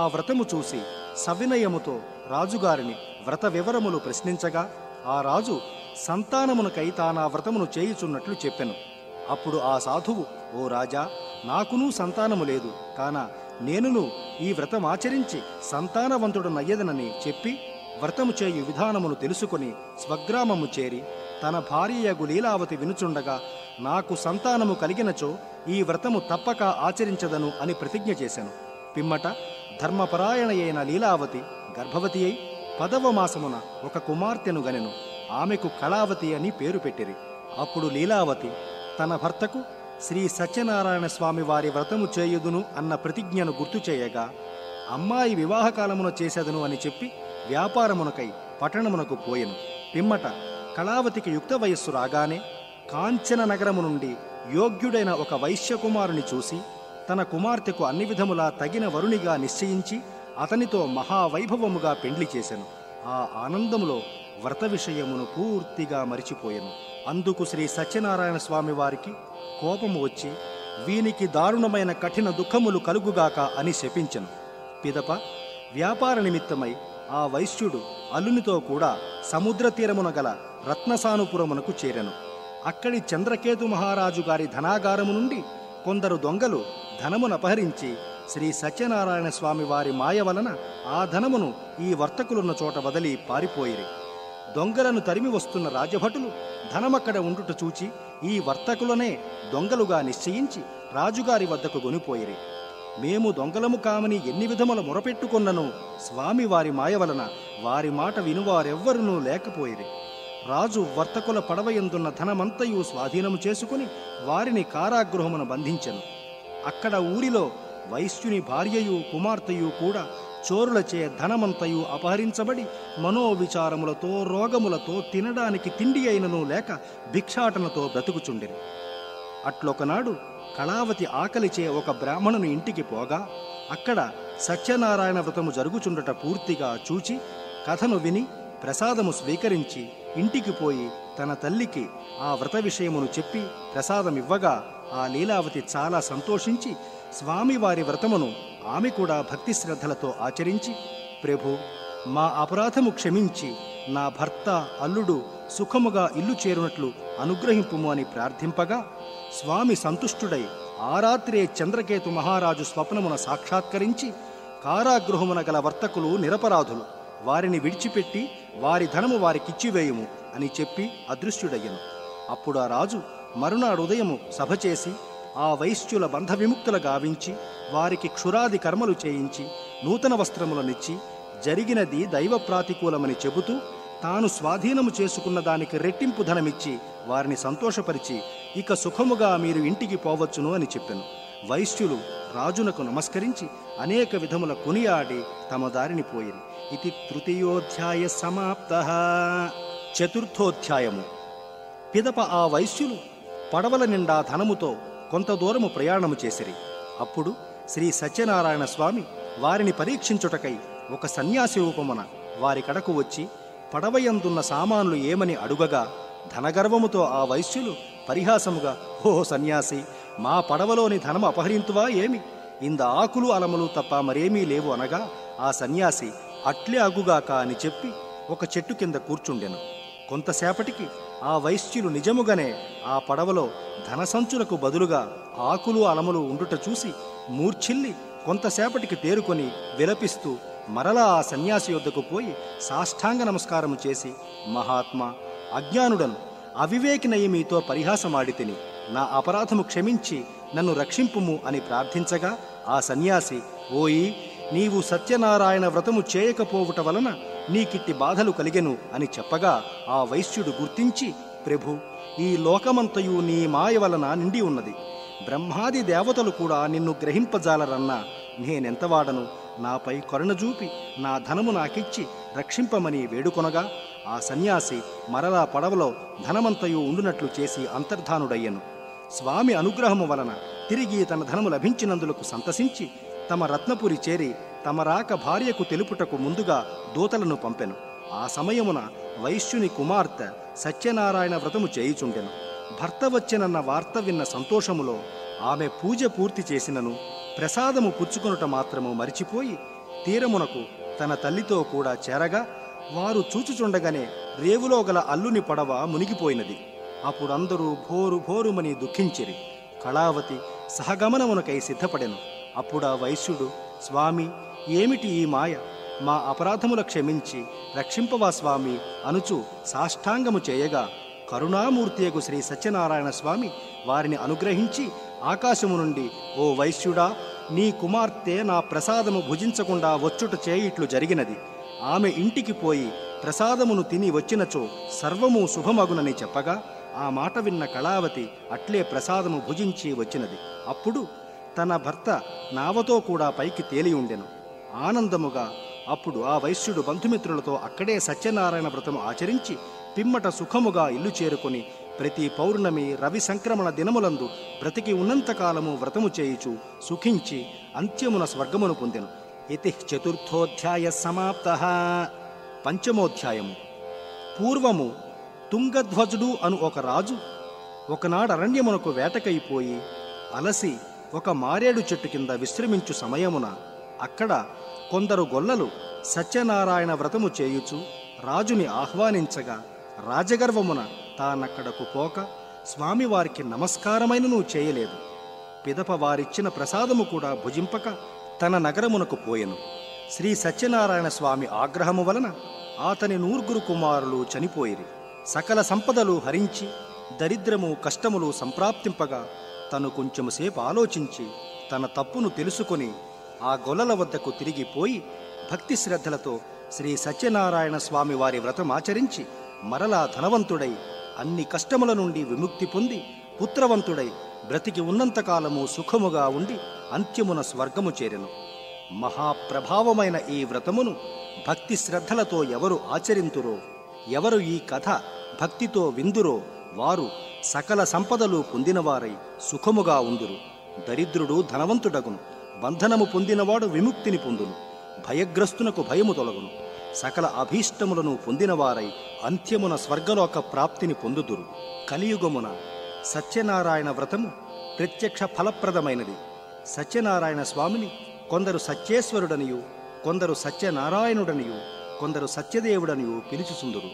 ఆ వ్రతము చూసి సవినయముతో రాజుగారిని వ్రత వివరములు ప్రశ్నించగా ఆ రాజు సంతానమునకై తానా వ్రతమును చేయుచున్నట్లు చెప్పెను. అప్పుడు ఆ సాధువు, ఓ రాజా, నాకునూ సంతానము లేదు, కాన నేనును ఈ వ్రతమాచరించి సంతానవంతుడనయ్యదనని చెప్పి వ్రతము చేయు విధానమును తెలుసుకొని స్వగ్రామము చేరి తన భార్యయగు లీలావతి వినుచుండగా నాకు సంతానము కలిగినచో ఈ వ్రతము తప్పక ఆచరించదను అని ప్రతిజ్ఞ చేశాను. పిమ్మట ధర్మపరాయణయైన లీలావతి గర్భవతి అయి 10వ మాసమున ఒక కుమార్తెను గనెను. ఆమెకు కళావతి అని పేరు పెట్టిరి. అప్పుడు లీలావతి తన భర్తకు శ్రీ సత్యనారాయణ స్వామి వారి వ్రతము చేయుదును అన్న ప్రతిజ్ఞను గుర్తు చేయగా అమ్మాయి వివాహకాలమున చేసేదను అని చెప్పి వ్యాపారమునకై పట్టణమునకు పోయెను. పిమ్మట కళావతికి యుక్త వయస్సు రాగానే కాంచన నగరము నుండి యోగ్యుడైన ఒక వైశ్యకుమారుని చూసి తన కుమార్తెకు అన్ని విధములా తగిన వరునిగా నిశ్చయించి అతనితో మహావైభవముగా పెండ్లి చేసెను. ఆ ఆనందములో వ్రత విషయమును పూర్తిగా మరిచిపోయెను. అందుకు శ్రీ సత్యనారాయణ స్వామి వారికి కోపము వచ్చి వీనికి దారుణమైన కఠిన దుఃఖములు కలుగుగాక అని శపించెను. పిదప వ్యాపార నిమిత్తమై ఆ వైశ్యుడు అల్లునితో కూడా సముద్ర తీరమున గల రత్నసానుపురమునకు చేరెను. అక్కడి చంద్రకేతు మహారాజు గారి ధనాగారము నుండి కొందరు దొంగలు ధనమునపహరించి శ్రీ సత్యనారాయణ స్వామి వారి మాయ వలన ఆ ధనమును ఈ వర్తకులున్న చోట వదిలి పారిపోయిరి. దొంగలను తరిమి వస్తున్న రాజభటులు ధనమక్కడ ఉండుట చూచి ఈ వర్తకులనే దొంగలుగా నిశ్చయించి రాజుగారి వద్దకు గొనిపోయిరి. మేము దొంగలము కామని ఎన్ని విధముల మొరపెట్టుకొన్నను స్వామి వారి మాయ వలన వారి మాట వినువారెవ్వరునూ లేకపోయిరి. రాజు వర్తకుల పడవయందున్న ధనమంతయు స్వాధీనము చేసుకుని వారిని కారాగృహమును బంధించెను. అక్కడ ఊరిలో వైశ్యుని భార్యయు కుమార్తెయు కూడా చోరులచే ధనమంతయు అపహరించబడి మనోవిచారములతో రోగములతో తినడానికి తిండి అయినను లేక భిక్షాటనతో బ్రతుకుచుండిరి. అట్లొకనాడు కళావతి ఆకలిచే ఒక బ్రాహ్మణుని ఇంటికి పోగా అక్కడ సత్యనారాయణ వ్రతము జరుగుచుండట పూర్తిగా చూచి కథను విని ప్రసాదము స్వీకరించి ఇంటికి పోయి తన తల్లికి ఆ వ్రత విషయమును చెప్పి ప్రసాదమివ్వగా ఆ లీలావతి చాలా సంతోషించి స్వామివారి వ్రతమును ఆమె కూడా భక్తి శ్రద్ధలతో ఆచరించి, ప్రభు, మా అపరాధము క్షమించి నా భర్త అల్లుడు సుఖముగా ఇల్లు చేరునట్లు అనుగ్రహింపుము అని ప్రార్థింపగా స్వామి సంతుష్టుడై ఆ రాత్రే చంద్రకేతు మహారాజు స్వప్నమున సాక్షాత్కరించి కారాగృహమున గల వర్తకులు నిరపరాధులు, వారిని విడిచిపెట్టి వారి ధనము వారికిచ్చివేయుము అని చెప్పి అదృశ్యుడయ్యను. అప్పుడు ఆ రాజు మరునాడు ఉదయము సభ చేసి ఆ వైశ్యుల బంధ విముక్తుల గావించి వారికి క్షురాది కర్మలు చేయించి నూతన వస్త్రములనిచ్చి జరిగినది దైవ ప్రాతికూలమని చెబుతూ తాను స్వాధీనము చేసుకున్న దానికి రెట్టింపు ధనమిచ్చి వారిని సంతోషపరిచి ఇక సుఖముగా మీరు ఇంటికి పోవచ్చును అని చెప్పెను. వైశ్యులు రాజునకు నమస్కరించి అనేక విధముల కొనియాడి తమ దారిని పోయిరి. ఇది తృతీయోధ్యాయ సమాప్తః. చతుర్థోధ్యాయము. పిదప ఆ వైశ్యులు పడవల నిండా ధనముతో కొంత దూరము ప్రయాణము చేసిరి. అప్పుడు శ్రీ సత్యనారాయణ స్వామి వారిని పరీక్షించుటకై ఒక సన్యాసి రూపమున వారి కడకు వచ్చి పడవయందున్న సామాన్లు ఏమని అడుగగా ధనగర్వముతో ఆ వైశ్యులు పరిహాసముగా, ఓ సన్యాసి, మా పడవలోని ధనము అపహరింతువా ఏమి? ఇంద ఆకులు అలములు తప్ప మరేమీ లేవు అనగా ఆ సన్యాసి అట్లే అగుగాక అని చెప్పి ఒక చెట్టు కింద కూర్చుండెను. కొంతసేపటికి ఆ వైశ్యులు నిజముగానే ఆ పడవలో ధనసంచులకు బదులుగా ఆకులు అలములు ఉండుట చూసి మూర్ఛిల్లి కొంతసేపటికి తేరుకొని విలపిస్తూ మరలా ఆ సన్యాసి యొద్దకు పోయి సాష్టాంగ నమస్కారము చేసి, మహాత్మా, అజ్ఞానుడను అవివేకినయి మీతో పరిహాసమాడితిని, నా అపరాధము క్షమించి నన్ను రక్షింపుము అని ప్రార్థించగా ఆ సన్యాసి, ఓయి, నీవు సత్యనారాయణ వ్రతము చేయకపోవుట వలన నీకిట్టి బాధలు కలిగెను అని చెప్పగా ఆ వైశ్యుడు గుర్తించి, ప్రభు, ఈ లోకమంతయు నీ మాయ వలన నిండి ఉన్నది. బ్రహ్మాది దేవతలు కూడా నిన్ను గ్రహింపజాలరన్నా నేనెంతవాడను, నాపై కరుణ చూపి నా ధనము నాకిచ్చి రక్షింపమని వేడుకొనగా ఆ సన్యాసి మరలా పడవలో ధనమంతయు ఉండునట్లు చేసి అంతర్ధానుడయ్యను. స్వామి అనుగ్రహము వలన తిరిగి తన ధనము లభించినందులకు సంతసించి తమ రత్నపురి చేరి తమ రాక భార్యకు తెలుపుటకు ముందుగా దూతలను పంపెను. ఆ సమయమున వైశ్యుని కుమార్తె సత్యనారాయణ వ్రతము చేయుచుండెను. భర్త వచ్చెనన్న వార్త విన్న సంతోషములో ఆమె పూజ పూర్తి చేసినను ప్రసాదము పుచ్చుకొనుట మాత్రము మరిచిపోయి తీరమునకు తన తల్లితో కూడా చేరగా వారు చూచుచుండగానే రేవులో గల అల్లుని పడవ మునిగిపోయినది. అప్పుడందరూ భోరు భోరుమని దుఃఖించిరి. కళావతి సహగమనమునకై సిద్ధపడెను. అప్పుడా వైశ్యుడు, స్వామి, ఏమిటి ఈ మాయ? మా అపరాధముల క్షమించి రక్షింపవా స్వామి అనుచు సాష్టాంగము చేయగా కరుణామూర్తియగు శ్రీ సత్యనారాయణ స్వామి వారిని అనుగ్రహించి ఆకాశము నుండి, ఓ వైశ్యుడా, నీ కుమార్తె నా ప్రసాదము భుజించకుండా వచ్చుట చేయిట్లు జరిగినది. ఆమె ఇంటికి పోయి ప్రసాదమును తిని వచ్చినచో సర్వము శుభమగునని చెప్పగా ఆ మాట విన్న కళావతి అట్లే ప్రసాదము భుజించి వచ్చినది. అప్పుడు తన భర్త నావతో కూడా పైకి తేలి ఉండెను. ఆనందముగా అప్పుడు ఆ వైశ్యుడు బంధుమిత్రులతో అక్కడే సత్యనారాయణ వ్రతము ఆచరించి పిమ్మట సుఖముగా ఇల్లు చేరుకొని ప్రతి పౌర్ణమి రవి సంక్రమణ దినములందు బ్రతికి ఉన్నంతకాలము వ్రతము చేయుచు సుఖించి అంత్యమున స్వర్గమును పొందెను. ఇతి చతుర్థోధ్యాయ సమాప్తః. పంచమోధ్యాయము. పూర్వము తుంగధ్వజుడు అను ఒక రాజు ఒకనాడు అరణ్యమునకు వేటకైపోయి అలసి ఒక మారేడు చెట్టు కింద విశ్రమించు సమయమున అక్కడ కొందరు గొల్లలు సత్యనారాయణ వ్రతము చేయుచు రాజుని ఆహ్వానించగా రాజగర్వమున తానక్కడకు పోక స్వామివారికి నమస్కారమైనను చేయలేదు. పిదప వారిచ్చిన ప్రసాదము కూడా భుజింపక తన నగరమునకు పోయెను. శ్రీ సత్యనారాయణ స్వామి ఆగ్రహము వలన అతని 9 కుమారులు చనిపోయిరి. సకల సంపదలు హరించి దరిద్రము కష్టములు సంప్రాప్తింపగా తను కొంచెంసేపు ఆలోచించి తన తప్పును తెలుసుకొని ఆ గొల్లల వద్దకు తిరిగిపోయి భక్తి శ్రద్ధలతో శ్రీ సత్యనారాయణ స్వామి వారి వ్రతమాచరించి మరలా ధనవంతుడై అన్ని కష్టముల నుండి విముక్తి పొంది పుత్రవంతుడై బ్రతికి ఉన్నంతకాలము సుఖముగా ఉండి అంత్యమున స్వర్గము చేరెను. మహాప్రభావమైన ఈ వ్రతమును భక్తి శ్రద్ధలతో ఎవరు ఆచరింతురో, ఎవరు ఈ కథ భక్తితో విందురో వారు సకల సంపదలు పొందినవారై సుఖముగా ఉందురు. దరిద్రుడు ధనవంతుడగును, బంధనము పొందినవాడు విముక్తిని పొందును, భయగ్రస్తునకు భయము తొలగును. సకల అభీష్టములను పొందినవారై అంత్యమున స్వర్గలోక ప్రాప్తిని పొందుదురు. కలియుగమున సత్యనారాయణ వ్రతము ప్రత్యక్ష ఫలప్రదమైనది. సత్యనారాయణ స్వామిని కొందరు సత్యేశ్వరుడనియు, కొందరు సత్యనారాయణుడనియు, కొందరు సత్యదేవుడనియు పిలుచుచుందురు.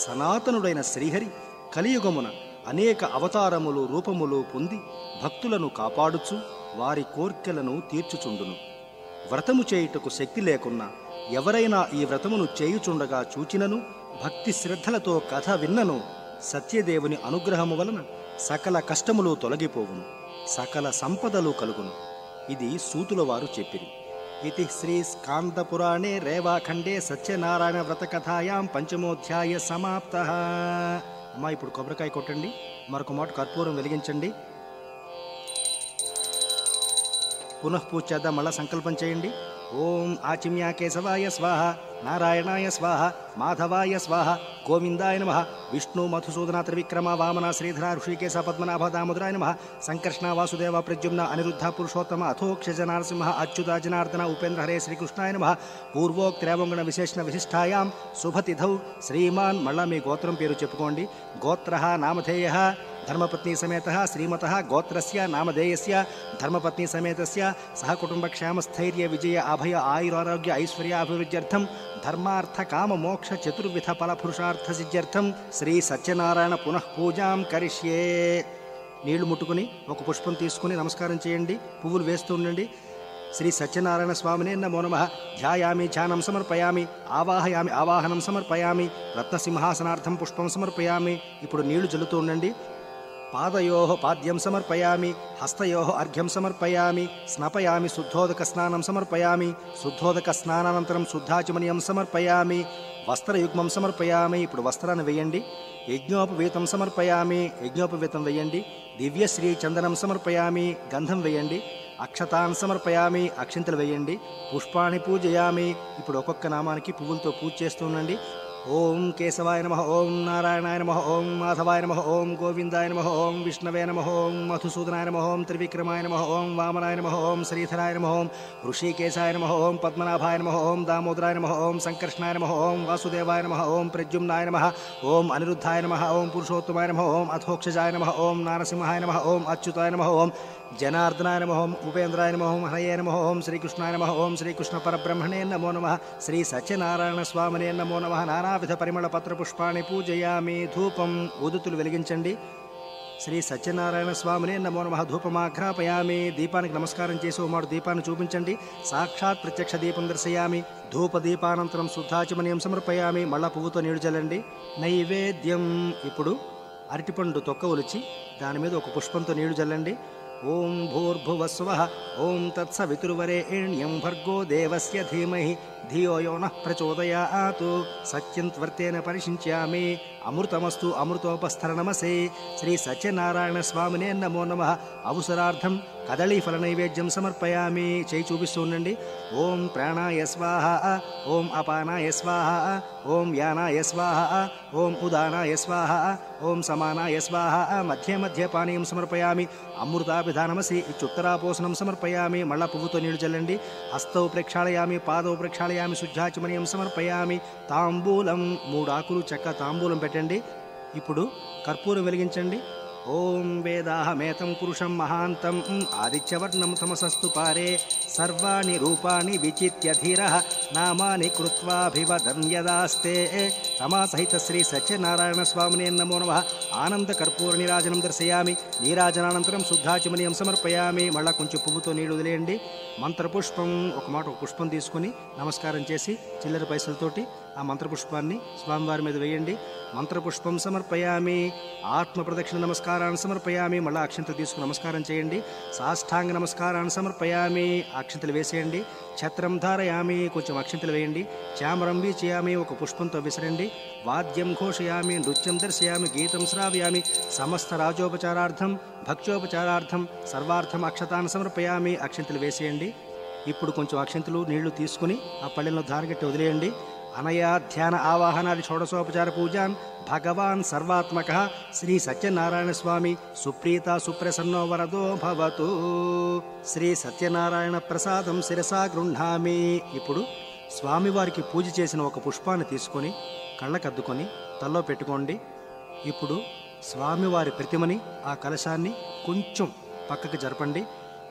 సనాతనుడైన శ్రీహరి కలియుగమున అనేక అవతారములు రూపములు పొంది భక్తులను కాపాడుచు వారి కోర్కెలను తీర్చుచుండును. వ్రతము చేయుటకు శక్తి లేకున్నా ఎవరైనా ఈ వ్రతమును చేయుచుండగా చూచినను, భక్తి శ్రద్ధలతో కథ విన్నను సత్యదేవుని అనుగ్రహము వలన సకల కష్టములు తొలగిపోవును, సకల సంపదలు కలుగును. ఇది సూతుల వారు చెప్పిరి. ఇది శ్రీ స్కాందపురాణే రేవాఖండే సత్యనారాయణ వ్రతకథాయాం పంచమోధ్యాయ సమాప్తః. అమ్మా, ఇప్పుడు కొబ్బరికాయ కొట్టండి, మరొక మాట కర్పూరం వెలిగించండి. పునఃపూజ చేద్దాం. మళ్ళా సంకల్పం చేయండి. ఓం ఆచిమ్యా కేశవాయ స్వాహ, నారాయణాయ స్వాహ, మాధవాయ స్వాహ, గోవిందాయ నమః, విష్ణు మధుసూదన త్రివిక్రమ వామన శ్రీధర ఋషికేశ పద్మనాభ దామోదరాయ నమః, సంకర్షణ వాసుదేవ ప్రద్యుమ్న అనిరుద్ధ పురుషోత్తమ అథోక్షజ నరసింహ అచ్యుత జనార్దన ఉపేంద్ర హరే శ్రీకృష్ణాయ నమః. పూర్వోక్త్రేవంగుణ విశేషణ విశిష్టాయాం శుభతిథౌ శ్రీమాన్. మళ్ళా మీ గోత్రం పేరు చెప్పుకోండి. గోత్రః నామధేయః ధర్మపత్ని సమేత శ్రీమతః గోత్రస్య నామధేయస్య ధర్మపత్ని సమేతస్య సహ కుటుంబ క్షేమ స్థైర్య విజయ అభయ ఆయురారోగ్య ఐశ్వర్య అభివృద్ధ్యర్థం ధర్మార్థ కామ మోక్ష చతుర్విధ ఫల పురుషార్థ సిద్ధ్యర్థం శ్రీ సత్యనారాయణ పునః పూజాం కరిష్యే. నీళ్లు ముట్టుకుని ఒక పుష్పం తీసుకుని నమస్కారం చేయండి. పువ్వులు వేస్తూ ఉండండి. శ్రీ సత్యనారాయణ స్వామినే నమో నమః. ధ్యాయామి ధ్యానం సమర్పయామి, ఆవాహయామి ఆవాహనం సమర్పయామి, రత్నసింహాసనార్థం పుష్పం సమర్పయామి. ఇప్పుడు నీళ్లు జల్లుతూ ఉండండి. పాదయోః పాద్యం సమర్పయామి, హస్తయోః అర్ఘ్యం సమర్పయామి, స్నాపయామి, శుద్ధోదక స్నానం సమర్పయామి, శుద్ధోదక స్నానానంతరం శుద్ధాచమనీయం సమర్పయామి, వస్త్రయుగ్మం సమర్పయామి. ఇప్పుడు వస్త్రాన్ని వేయండి. యజ్ఞోపవీతం సమర్పయామి, యజ్ఞోపవీతం వేయండి. దివ్యశ్రీ చందనం సమర్పయామి, గంధం వేయండి. అక్షతాన్ సమర్పయామి, అక్షింతలు వేయండి. పుష్పాన్ని పూజయామి. ఇప్పుడు ఒక్కొక్క నామానికి పువ్వులతో పూజ చేస్తూ ఉండండి. ఓం కేశవాయ నమః, ఓం నారాయణాయ నమః, ఓం మాధవాయ నమః, ఓం గోవిందాయ నమః, ఓం విష్ణవే నమః, ఓం మధుసూదనాయ నమః, ఓం త్రివిక్రమాయ నమః, ఓం వామనాయ నమః, ఓం శ్రీధరాయ నమః, ఓం ఋషికేశాయ నమః, ఓం పద్మనాభాయ నమః, ఓం దామోదరాయ నమః, ఓం సంకర్షణాయ నమః, ఓం వాసుదేవాయ నమః, ఓం ప్రద్యుమ్నాయ నమః, ఓం అనిరుద్ధాయ నమః, ఓం పురుషోత్తమాయ నమః, ఓం అథోక్షజాయ నమః, ఓం నారసింహాయ నమః, ఓం అచ్యుతాయ నమః, ఓం జనార్దనాయ నమః, ఓం ఉపేంద్రాయ నమః, ఓం హరయే నమః, ఓం శ్రీకృష్ణాయ నమః, ఓం శ్రీకృష్ణ పరబ్రహ్మణే నమో నమః, శ్రీ సత్యనారాయణ స్వామినే నమో నమః. నానావిధ పరిమళ పత్ర పుష్పాన్ని పూజయామి. ధూపం ఊదుతులు వెలిగించండి. శ్రీ సత్యనారాయణ స్వామినే నమో నమః. ధూపమాఘ్రాపయామి. దీపానికి నమస్కారం చేసి మాడు దీపాన్ని చూపించండి. సాక్షాత్ ప్రత్యక్ష దీపం దర్శయామి. ధూప దీపానంతరం శుద్ధాచమనీయం సమర్పయామి. మళ్ళా పువ్వుతో నీళ్లు చల్లండి. నైవేద్యం. ఇప్పుడు అరటిపండు తొక్క ఒలిచి దాని మీద ఒక పుష్పంతో నీళ్లు చల్లండి. ఓం భూర్భువస్వః ఓం తత్సవితుర్వరేణ్యం భర్గో దేవస్య ధీమహి ధియో యో నః ప్రచోదయాత్. సత్యం త్వర్తేన పరిశించామి. అమృతమస్తు అమృతోపస్థరణమసే. శ్రీ సత్యనారాయణ స్వామినే నమో నమః. అవసరార్థం కదళీఫల నైవేద్యం సమర్పయామి. చేయి చూపిస్తూ ఉండండి. ఓం ప్రాణాయ స్వాహ, ఓం అపానాయ స్వాహ, ఓం యానాయ స్వాహ, ఓం ఉదానాయ స్వాహ, ఓం సమానాయ స్వాహ. మధ్య మధ్య పానీయం సమర్పయామి. అమృతాభిధానమసి. ఇత్యుత్తరాపోసనం సమర్పయామి. మళ్ళా పువ్వుతో నీళ్లు చల్లండి. హస్తౌ ప్రక్షాళయామి, పాదౌ ప్రక్షాళయామి, శుద్ధాచమనీయం సమర్పయామి. తాంబూలం. 3 ఆకులు చెక్క తాంబూలం పెట్టండి. ఇప్పుడు కర్పూరం వెలిగించండి. ఓం వేదాహమేతం పురుషం మహాంతం ఆదిత్యవర్ణం తమసస్తు పారే సర్వాణి రూపాణి విచిత్య ధీరః నామాని కృత్వాభివదన్ యదాస్తే రమాసహిత శ్రీ సత్యనారాయణ స్వామినే నమో నమః. ఆనంద కర్పూర నీరాజనం దర్శయామి. నీరాజనానంతరం శుద్ధాచమనీయం సమర్పయామి. మళ్ళా కొంచెం పువ్వుతో నీళ్లు వదిలేయండి. మంత్రపుష్పం ఒక పుష్పం తీసుకుని నమస్కారం చేసి చిల్లర పైసలతోటి ఆ మంత్రపుష్పాన్ని స్వామివారి మీద వేయండి. మంత్రపుష్పం సమర్పయామి. ఆత్మ ప్రదక్షిణ నమస్కారాన్ని సమర్పయామి. మళ్ళీ అక్షంతలు తీసుకుని నమస్కారం చేయండి. సాష్టాంగ నమస్కారాన్ని సమర్పయామి. అక్షంతలు వేసేయండి. ఛత్రం ధారయామి. కొంచెం అక్షంతలు వేయండి. చామరం వీచయామి. ఒక పుష్పంతో విసరండి. వాద్యం ఘోషయామి. నృత్యం దర్శయామి. గీతం శ్రావ్యామి. సమస్త రాజోపచారార్థం భక్త్యోపచారార్థం సర్వార్థం అక్షతాన్ని సమర్పయామి. అక్షంతలు వేసేయండి. ఇప్పుడు కొంచెం అక్షంతలు నీళ్లు తీసుకుని ఆ పళ్ళెంలో ధారగట్టి వదిలేయండి. అనయా ధ్యాన ఆవాహనాది షోడశోపచార పూజాన్ భగవాన్ సర్వాత్మక శ్రీ సత్యనారాయణ స్వామి సుప్రీత సుప్రసన్నో వరదో భవతు. శ్రీ సత్యనారాయణ ప్రసాదం శిరసా గృహ్ణామి. ఇప్పుడు స్వామివారికి పూజ చేసిన ఒక పుష్పాన్ని తీసుకొని కళ్ళకద్దుకొని తల్లో పెట్టుకోండి. ఇప్పుడు స్వామివారి ప్రతిమని ఆ కలశాన్ని కొంచెం పక్కకు జరపండి.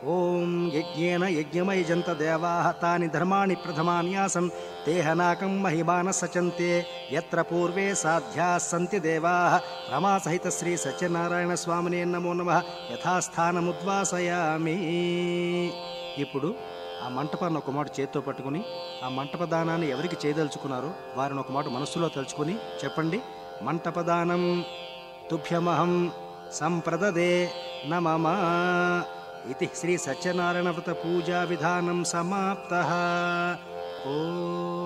ఓం యజ్ఞేన యజ్ఞమయజంత దేవాః తాని ధర్మాణి ప్రథమాన్యాసన్ తేహనాకం మహిమాన సచంతే యత్ర పూర్వే సాధ్యాః సంతి దేవాః రమాసహిత శ్రీ సత్యనారాయణ స్వామినే నమో నమః. యథాస్థానముద్వాసయామి. ఇప్పుడు ఆ మంటపాన్ని ఒక మాట చేత్తో పట్టుకుని ఆ మంటపదానాన్ని ఎవరికి చేయదలుచుకున్నారో వారిని ఒక మాట మనస్సులో తలుచుకుని చెప్పండి. మంటపదానం తుభ్యమహం సంప్రదదే నమః. इति श्री सत्यनारायण व्रत पूजा विधानं समाप्तः. ओम